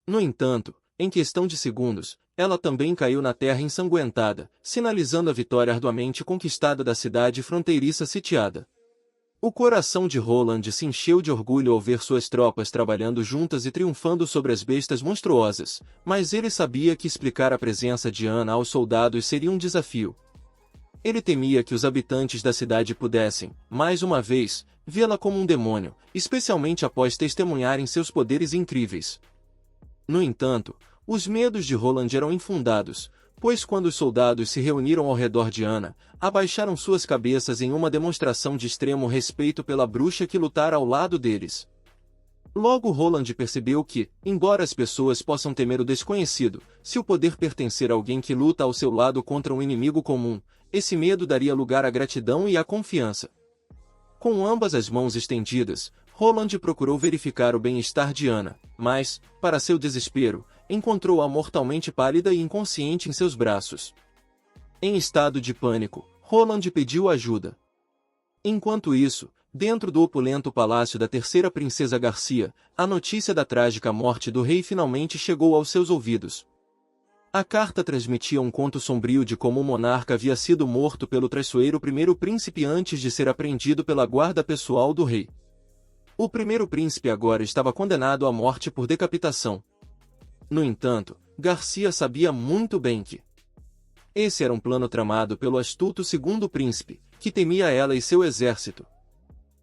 A: No entanto, em questão de segundos, ela também caiu na terra ensanguentada, sinalizando a vitória arduamente conquistada da cidade fronteiriça sitiada. O coração de Roland se encheu de orgulho ao ver suas tropas trabalhando juntas e triunfando sobre as bestas monstruosas, mas ele sabia que explicar a presença de Ana aos soldados seria um desafio. Ele temia que os habitantes da cidade pudessem, mais uma vez, vê-la como um demônio, especialmente após testemunharem seus poderes incríveis. No entanto, os medos de Roland eram infundados, pois quando os soldados se reuniram ao redor de Anna, abaixaram suas cabeças em uma demonstração de extremo respeito pela bruxa que lutara ao lado deles. Logo Roland percebeu que, embora as pessoas possam temer o desconhecido, se o poder pertencer a alguém que luta ao seu lado contra um inimigo comum, esse medo daria lugar à gratidão e à confiança. Com ambas as mãos estendidas, Roland procurou verificar o bem-estar de Anna, mas, para seu desespero, encontrou-a mortalmente pálida e inconsciente em seus braços. Em estado de pânico, Roland pediu ajuda. Enquanto isso, dentro do opulento palácio da terceira princesa Garcia, a notícia da trágica morte do rei finalmente chegou aos seus ouvidos. A carta transmitia um conto sombrio de como o monarca havia sido morto pelo traiçoeiro primeiro príncipe antes de ser apreendido pela guarda pessoal do rei. O primeiro príncipe agora estava condenado à morte por decapitação. No entanto, Garcia sabia muito bem que esse era um plano tramado pelo astuto segundo príncipe, que temia ela e seu exército.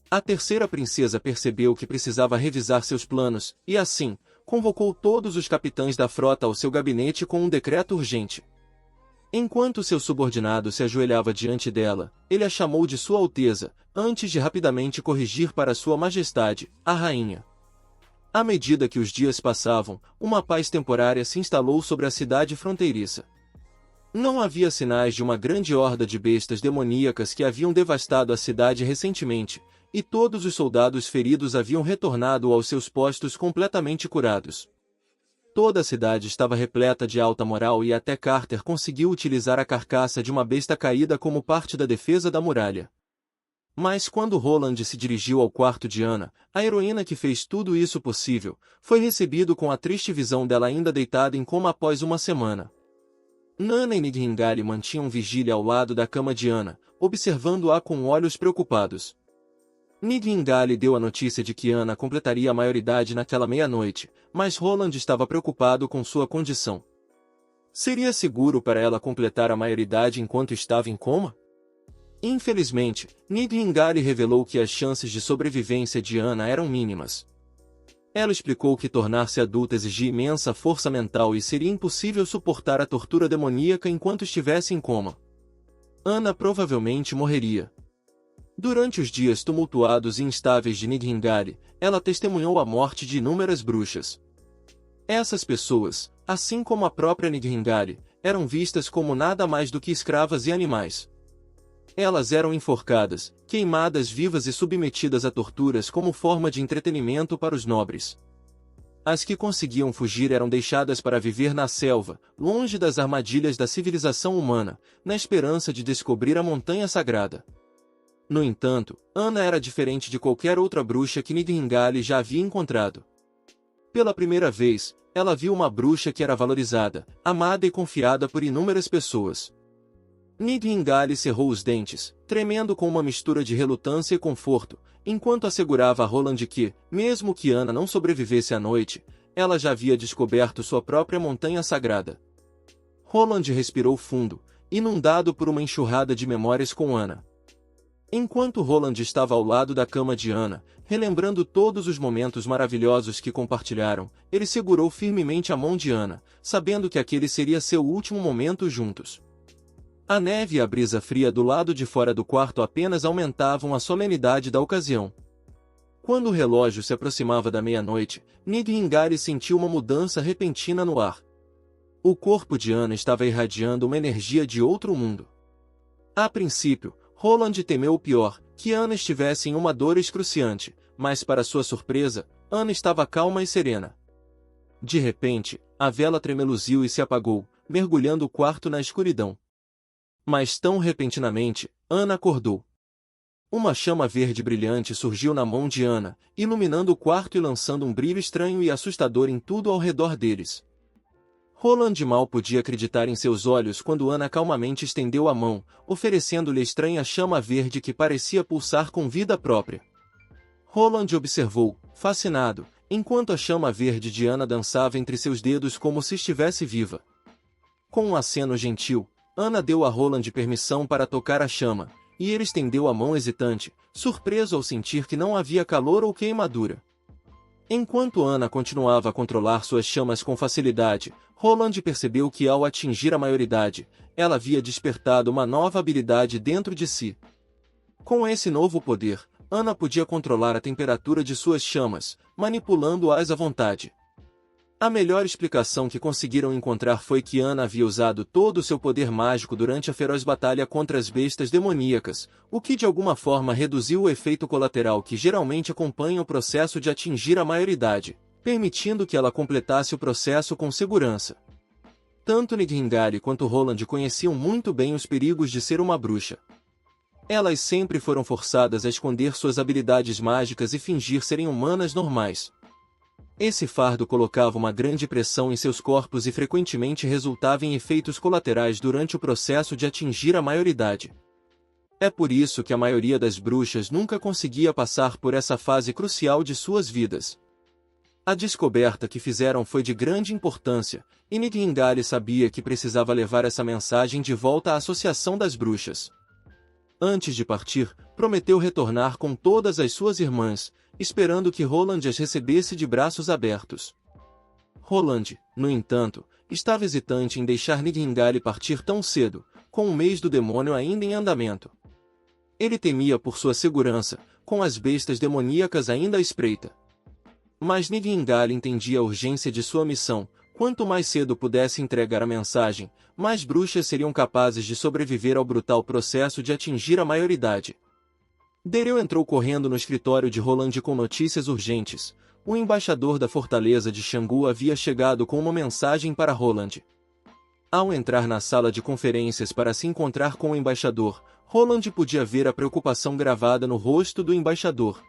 A: A terceira princesa percebeu que precisava revisar seus planos, e assim, convocou todos os capitães da frota ao seu gabinete com um decreto urgente. Enquanto seu subordinado se ajoelhava diante dela, ele a chamou de Sua Alteza, antes de rapidamente corrigir para Sua Majestade, a rainha. À medida que os dias passavam, uma paz temporária se instalou sobre a cidade fronteiriça. Não havia sinais de uma grande horda de bestas demoníacas que haviam devastado a cidade recentemente, e todos os soldados feridos haviam retornado aos seus postos completamente curados. Toda a cidade estava repleta de alta moral e até Carter conseguiu utilizar a carcaça de uma besta caída como parte da defesa da muralha. Mas quando Roland se dirigiu ao quarto de Anna, a heroína que fez tudo isso possível, foi recebido com a triste visão dela ainda deitada em coma após uma semana. Nana e Nidhingale mantinham vigília ao lado da cama de Anna, observando-a com olhos preocupados. Nidhingale deu a notícia de que Anna completaria a maioridade naquela meia-noite, mas Roland estava preocupado com sua condição. Seria seguro para ela completar a maioridade enquanto estava em coma? Infelizmente, Nidhingale revelou que as chances de sobrevivência de Anna eram mínimas. Ela explicou que tornar-se adulta exigia imensa força mental e seria impossível suportar a tortura demoníaca enquanto estivesse em coma. Anna provavelmente morreria. Durante os dias tumultuados e instáveis de Nidhingale, ela testemunhou a morte de inúmeras bruxas. Essas pessoas, assim como a própria Nidhingale, eram vistas como nada mais do que escravas e animais. Elas eram enforcadas, queimadas vivas e submetidas a torturas como forma de entretenimento para os nobres. As que conseguiam fugir eram deixadas para viver na selva, longe das armadilhas da civilização humana, na esperança de descobrir a montanha sagrada. No entanto, Anna era diferente de qualquer outra bruxa que Nidhingale já havia encontrado. Pela primeira vez, ela viu uma bruxa que era valorizada, amada e confiada por inúmeras pessoas. Nidhingale cerrou os dentes, tremendo com uma mistura de relutância e conforto, enquanto assegurava a Roland que, mesmo que Anna não sobrevivesse à noite, ela já havia descoberto sua própria montanha sagrada. Roland respirou fundo, inundado por uma enxurrada de memórias com Anna. Enquanto Roland estava ao lado da cama de Anna, relembrando todos os momentos maravilhosos que compartilharam, ele segurou firmemente a mão de Anna, sabendo que aquele seria seu último momento juntos. A neve e a brisa fria do lado de fora do quarto apenas aumentavam a solenidade da ocasião. Quando o relógio se aproximava da meia-noite, Nidhingale sentiu uma mudança repentina no ar. O corpo de Anna estava irradiando uma energia de outro mundo. A princípio, Roland temeu o pior, que Anna estivesse em uma dor excruciante, mas para sua surpresa, Anna estava calma e serena. De repente, a vela tremeluziu e se apagou, mergulhando o quarto na escuridão. Mas tão repentinamente, Anna acordou. Uma chama verde brilhante surgiu na mão de Anna, iluminando o quarto e lançando um brilho estranho e assustador em tudo ao redor deles. Roland mal podia acreditar em seus olhos quando Anna calmamente estendeu a mão, oferecendo-lhe a estranha chama verde que parecia pulsar com vida própria. Roland observou, fascinado, enquanto a chama verde de Anna dançava entre seus dedos como se estivesse viva. Com um aceno gentil, Ana deu a Roland permissão para tocar a chama, e ele estendeu a mão hesitante, surpreso ao sentir que não havia calor ou queimadura. Enquanto Ana continuava a controlar suas chamas com facilidade, Roland percebeu que ao atingir a maioridade, ela havia despertado uma nova habilidade dentro de si. Com esse novo poder, Ana podia controlar a temperatura de suas chamas, manipulando-as à vontade. A melhor explicação que conseguiram encontrar foi que Ana havia usado todo o seu poder mágico durante a feroz batalha contra as bestas demoníacas, o que de alguma forma reduziu o efeito colateral que geralmente acompanha o processo de atingir a maioridade, permitindo que ela completasse o processo com segurança. Tanto Nidhingale quanto Roland conheciam muito bem os perigos de ser uma bruxa. Elas sempre foram forçadas a esconder suas habilidades mágicas e fingir serem humanas normais. Esse fardo colocava uma grande pressão em seus corpos e frequentemente resultava em efeitos colaterais durante o processo de atingir a maioridade. É por isso que a maioria das bruxas nunca conseguia passar por essa fase crucial de suas vidas. A descoberta que fizeram foi de grande importância, e Nidhingale sabia que precisava levar essa mensagem de volta à Associação das Bruxas. Antes de partir, prometeu retornar com todas as suas irmãs, esperando que Roland as recebesse de braços abertos. Roland, no entanto, estava hesitante em deixar Nidhingale partir tão cedo, com o mês do demônio ainda em andamento. Ele temia por sua segurança, com as bestas demoníacas ainda à espreita. Mas Nidhingale entendia a urgência de sua missão. Quanto mais cedo pudesse entregar a mensagem, mais bruxas seriam capazes de sobreviver ao brutal processo de atingir a maioridade. Daryl entrou correndo no escritório de Roland com notícias urgentes. O embaixador da fortaleza de Xangu havia chegado com uma mensagem para Roland. Ao entrar na sala de conferências para se encontrar com o embaixador, Roland podia ver a preocupação gravada no rosto do embaixador.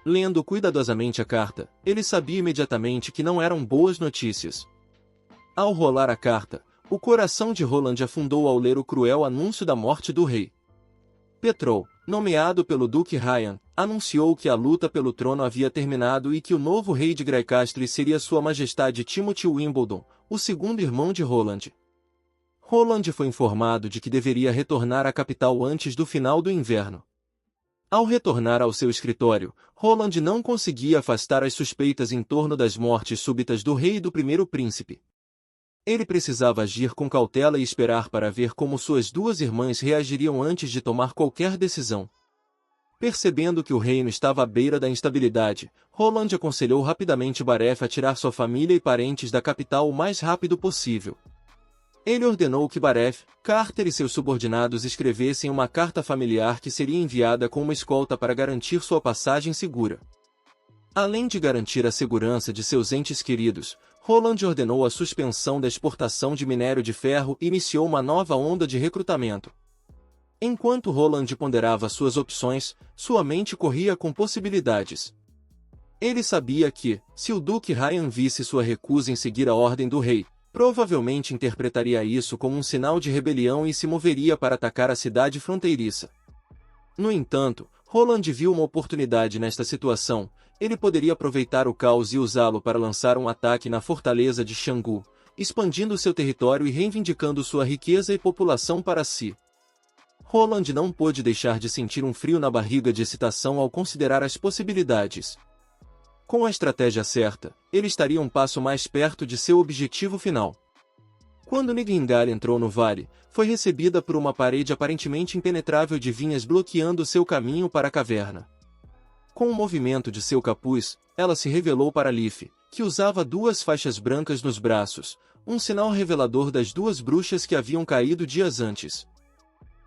A: Lendo cuidadosamente a carta, ele sabia imediatamente que não eram boas notícias. Ao rolar a carta, o coração de Roland afundou ao ler o cruel anúncio da morte do rei. Petrol, nomeado pelo Duque Ryan, anunciou que a luta pelo trono havia terminado e que o novo rei de Grycastle seria Sua Majestade Timothy Wimbledon, o segundo irmão de Roland. Roland foi informado de que deveria retornar à capital antes do final do inverno. Ao retornar ao seu escritório, Roland não conseguia afastar as suspeitas em torno das mortes súbitas do rei e do primeiro príncipe. Ele precisava agir com cautela e esperar para ver como suas duas irmãs reagiriam antes de tomar qualquer decisão. Percebendo que o reino estava à beira da instabilidade, Roland aconselhou rapidamente Baref a tirar sua família e parentes da capital o mais rápido possível. Ele ordenou que Baref, Carter e seus subordinados escrevessem uma carta familiar que seria enviada com uma escolta para garantir sua passagem segura. Além de garantir a segurança de seus entes queridos, Roland ordenou a suspensão da exportação de minério de ferro e iniciou uma nova onda de recrutamento. Enquanto Roland ponderava suas opções, sua mente corria com possibilidades. Ele sabia que, se o Duque Ryan visse sua recusa em seguir a ordem do rei, provavelmente interpretaria isso como um sinal de rebelião e se moveria para atacar a cidade fronteiriça. No entanto, Roland viu uma oportunidade nesta situação. Ele poderia aproveitar o caos e usá-lo para lançar um ataque na fortaleza de Xangu, expandindo seu território e reivindicando sua riqueza e população para si. Roland não pôde deixar de sentir um frio na barriga de excitação ao considerar as possibilidades. Com a estratégia certa, ele estaria um passo mais perto de seu objetivo final. Quando Nidhingale entrou no vale, foi recebida por uma parede aparentemente impenetrável de vinhas bloqueando seu caminho para a caverna. Com o movimento de seu capuz, ela se revelou para Leaf, que usava duas faixas brancas nos braços, um sinal revelador das duas bruxas que haviam caído dias antes.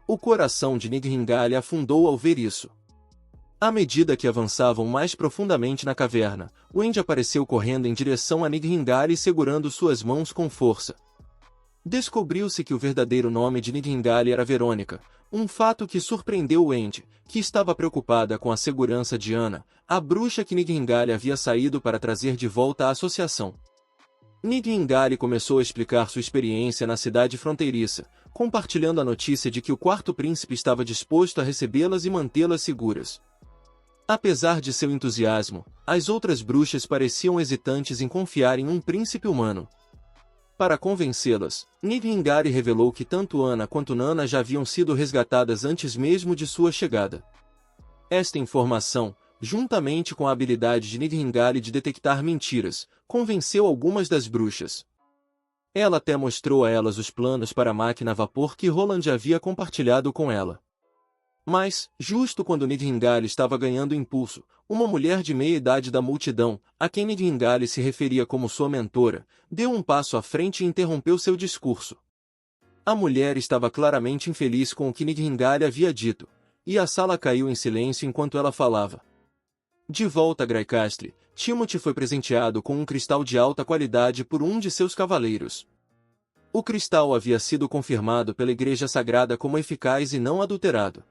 A: O coração de Nidhingale afundou ao ver isso. À medida que avançavam mais profundamente na caverna, Wendy apareceu correndo em direção a Nidhingale segurando suas mãos com força. Descobriu-se que o verdadeiro nome de Nidhingale era Verônica, um fato que surpreendeu Wendy, que estava preocupada com a segurança de Ana, a bruxa que Nidhingale havia saído para trazer de volta à associação. Nidhingale começou a explicar sua experiência na cidade fronteiriça, compartilhando a notícia de que o quarto príncipe estava disposto a recebê-las e mantê-las seguras. Apesar de seu entusiasmo, as outras bruxas pareciam hesitantes em confiar em um príncipe humano. Para convencê-las, Nidhingari revelou que tanto Ana quanto Nana já haviam sido resgatadas antes mesmo de sua chegada. Esta informação, juntamente com a habilidade de Nidhingari de detectar mentiras, convenceu algumas das bruxas. Ela até mostrou a elas os planos para a máquina a vapor que Roland havia compartilhado com ela. Mas, justo quando Nidhingari estava ganhando impulso, uma mulher de meia idade da multidão, a quem Nidhingari se referia como sua mentora, deu um passo à frente e interrompeu seu discurso. A mulher estava claramente infeliz com o que Nidhingari havia dito, e a sala caiu em silêncio enquanto ela falava. De volta a Graicastle, Timothy foi presenteado com um cristal de alta qualidade por um de seus cavaleiros. O cristal havia sido confirmado pela Igreja Sagrada como eficaz e não adulterado.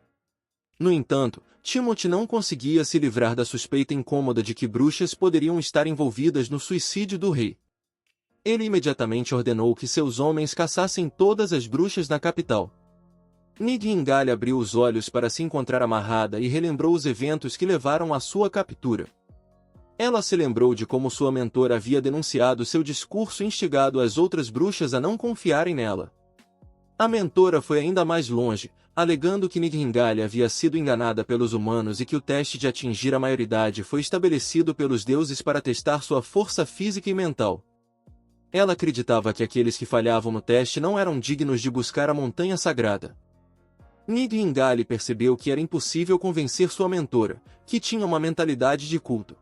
A: No entanto, Timothy não conseguia se livrar da suspeita incômoda de que bruxas poderiam estar envolvidas no suicídio do rei. Ele imediatamente ordenou que seus homens caçassem todas as bruxas na capital. Nidhingari abriu os olhos para se encontrar amarrada e relembrou os eventos que levaram à sua captura. Ela se lembrou de como sua mentora havia denunciado seu discurso e instigado as outras bruxas a não confiarem nela. A mentora foi ainda mais longe, alegando que Nidhingari havia sido enganada pelos humanos e que o teste de atingir a maioridade foi estabelecido pelos deuses para testar sua força física e mental. Ela acreditava que aqueles que falhavam no teste não eram dignos de buscar a montanha sagrada. Nidhingari percebeu que era impossível convencer sua mentora, que tinha uma mentalidade de culto.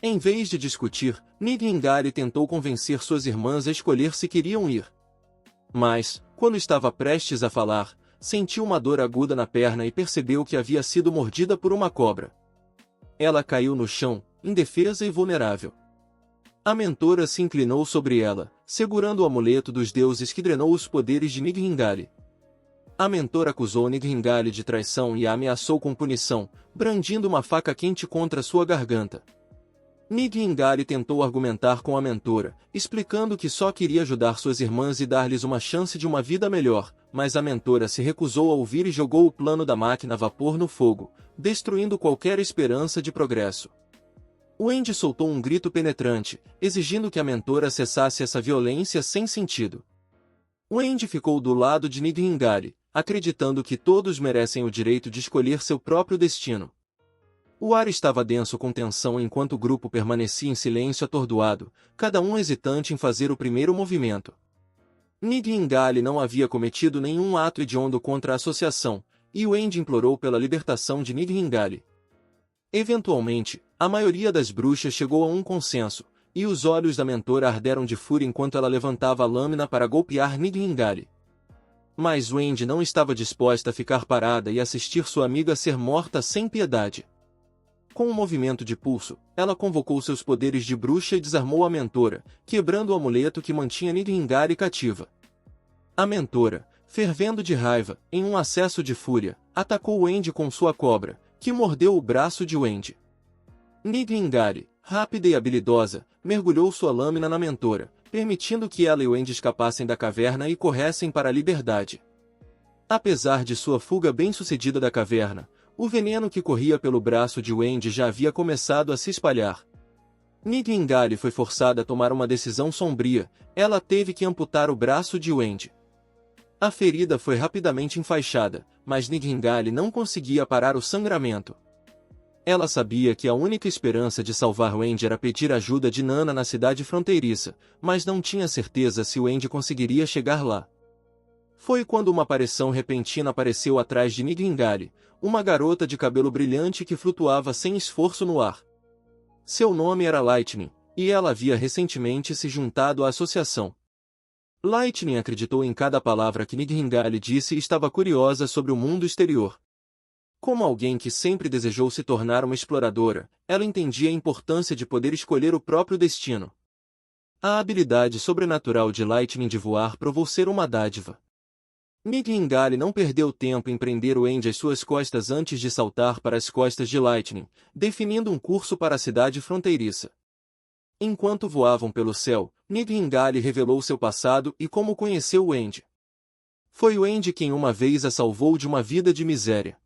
A: Em vez de discutir, Nidhingari tentou convencer suas irmãs a escolher se queriam ir. Mas, quando estava prestes a falar, sentiu uma dor aguda na perna e percebeu que havia sido mordida por uma cobra. Ela caiu no chão, indefesa e vulnerável. A mentora se inclinou sobre ela, segurando o amuleto dos deuses que drenou os poderes de Nidhingari. A mentora acusou Nidhingari de traição e a ameaçou com punição, brandindo uma faca quente contra sua garganta. Nidhingari tentou argumentar com a mentora, explicando que só queria ajudar suas irmãs e dar-lhes uma chance de uma vida melhor, mas a mentora se recusou a ouvir e jogou o plano da máquina a vapor no fogo, destruindo qualquer esperança de progresso. Wendy soltou um grito penetrante, exigindo que a mentora cessasse essa violência sem sentido. Wendy ficou do lado de Nidhingari, acreditando que todos merecem o direito de escolher seu próprio destino. O ar estava denso com tensão enquanto o grupo permanecia em silêncio atordoado, cada um hesitante em fazer o primeiro movimento. Nidhingari não havia cometido nenhum ato hediondo contra a associação, e Wendy implorou pela libertação de Nidhingari. Eventualmente, a maioria das bruxas chegou a um consenso, e os olhos da mentora arderam de fúria enquanto ela levantava a lâmina para golpear Nidhingari. Mas Wendy não estava disposta a ficar parada e assistir sua amiga ser morta sem piedade. Com um movimento de pulso, ela convocou seus poderes de bruxa e desarmou a mentora, quebrando o amuleto que mantinha Nidhingari cativa. A mentora, fervendo de raiva, em um acesso de fúria, atacou Wendy com sua cobra, que mordeu o braço de Wendy. Nidhingari, rápida e habilidosa, mergulhou sua lâmina na mentora, permitindo que ela e Wendy escapassem da caverna e corressem para a liberdade. Apesar de sua fuga bem-sucedida da caverna, o veneno que corria pelo braço de Wendy já havia começado a se espalhar. Nidhingari foi forçada a tomar uma decisão sombria, ela teve que amputar o braço de Wendy. A ferida foi rapidamente enfaixada, mas Nidhingari não conseguia parar o sangramento. Ela sabia que a única esperança de salvar Wendy era pedir ajuda de Nana na cidade fronteiriça, mas não tinha certeza se Wendy conseguiria chegar lá. Foi quando uma aparição repentina apareceu atrás de Nidhingari, uma garota de cabelo brilhante que flutuava sem esforço no ar. Seu nome era Lightning, e ela havia recentemente se juntado à associação. Lightning acreditou em cada palavra que Nidhingari disse e estava curiosa sobre o mundo exterior. Como alguém que sempre desejou se tornar uma exploradora, ela entendia a importância de poder escolher o próprio destino. A habilidade sobrenatural de Lightning de voar provou ser uma dádiva. Nidhingari não perdeu tempo em prender Wendy às suas costas antes de saltar para as costas de Lightning, definindo um curso para a cidade fronteiriça. Enquanto voavam pelo céu, Nidhingari revelou seu passado e como conheceu Wendy. Foi Wendy quem uma vez a salvou de uma vida de miséria.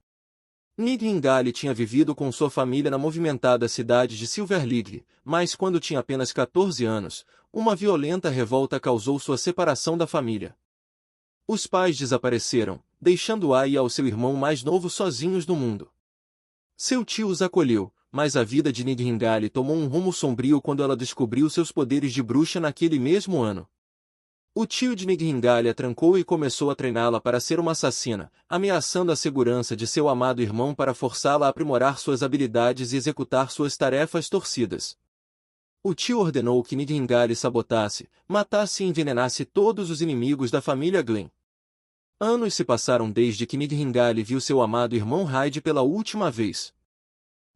A: Nidhingale tinha vivido com sua família na movimentada cidade de Silverleague, mas quando tinha apenas 14 anos, uma violenta revolta causou sua separação da família. Os pais desapareceram, deixando-a e ao seu irmão mais novo sozinhos no mundo. Seu tio os acolheu, mas a vida de Nidhingale tomou um rumo sombrio quando ela descobriu seus poderes de bruxa naquele mesmo ano. O tio de Nidhingale a trancou e começou a treiná-la para ser uma assassina, ameaçando a segurança de seu amado irmão para forçá-la a aprimorar suas habilidades e executar suas tarefas torcidas. O tio ordenou que Nidhingale sabotasse, matasse e envenenasse todos os inimigos da família Glen. Anos se passaram desde que Nidhingale viu seu amado irmão Hyde pela última vez.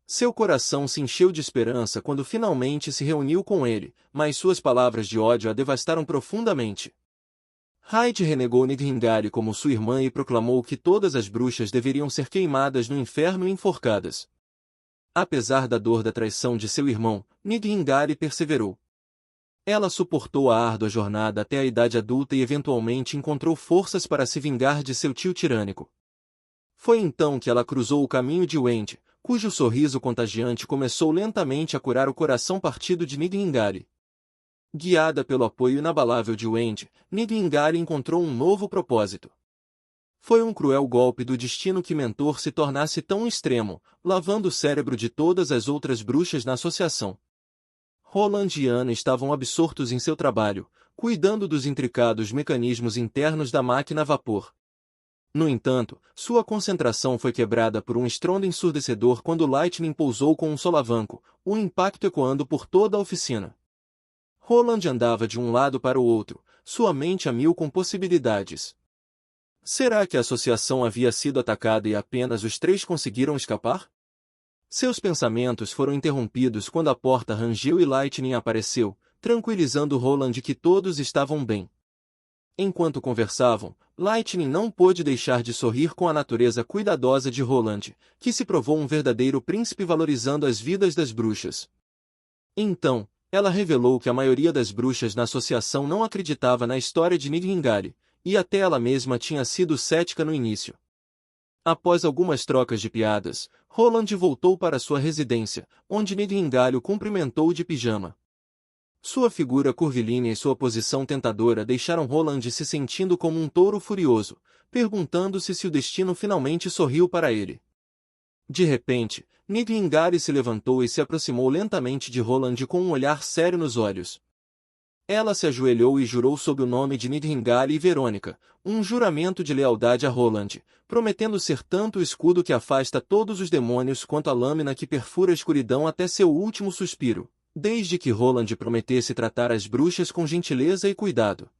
A: Seu coração se encheu de esperança quando finalmente se reuniu com ele, mas suas palavras de ódio a devastaram profundamente. Hyde renegou Nidhingale como sua irmã e proclamou que todas as bruxas deveriam ser queimadas no inferno e enforcadas. Apesar da dor da traição de seu irmão, Nidhingale perseverou. Ela suportou a árdua jornada até a idade adulta e eventualmente encontrou forças para se vingar de seu tio tirânico. Foi então que ela cruzou o caminho de Wendy, cujo sorriso contagiante começou lentamente a curar o coração partido de Nidhingale. Guiada pelo apoio inabalável de Wendy, Nidhingale encontrou um novo propósito. Foi um cruel golpe do destino que Mentor se tornasse tão extremo, lavando o cérebro de todas as outras bruxas na associação. Roland e Anna estavam absortos em seu trabalho, cuidando dos intricados mecanismos internos da máquina a vapor. No entanto, sua concentração foi quebrada por um estrondo ensurdecedor quando Lightning pousou com um solavanco, o impacto ecoando por toda a oficina. Roland andava de um lado para o outro, sua mente a mil com possibilidades. Será que a associação havia sido atacada e apenas os três conseguiram escapar? Seus pensamentos foram interrompidos quando a porta rangeu e Lightning apareceu, tranquilizando Roland que todos estavam bem. Enquanto conversavam, Lightning não pôde deixar de sorrir com a natureza cuidadosa de Roland, que se provou um verdadeiro príncipe valorizando as vidas das bruxas. Então, ela revelou que a maioria das bruxas na associação não acreditava na história de Nidhingale, e até ela mesma tinha sido cética no início. Após algumas trocas de piadas, Roland voltou para sua residência, onde Nidhingale o cumprimentou de pijama. Sua figura curvilínea e sua posição tentadora deixaram Roland se sentindo como um touro furioso, perguntando-se se o destino finalmente sorriu para ele. De repente, Nidhingale se levantou e se aproximou lentamente de Roland com um olhar sério nos olhos. Ela se ajoelhou e jurou sob o nome de Nidhingale e Verônica, um juramento de lealdade a Roland, prometendo ser tanto o escudo que afasta todos os demônios quanto a lâmina que perfura a escuridão até seu último suspiro, desde que Roland prometesse tratar as bruxas com gentileza e cuidado.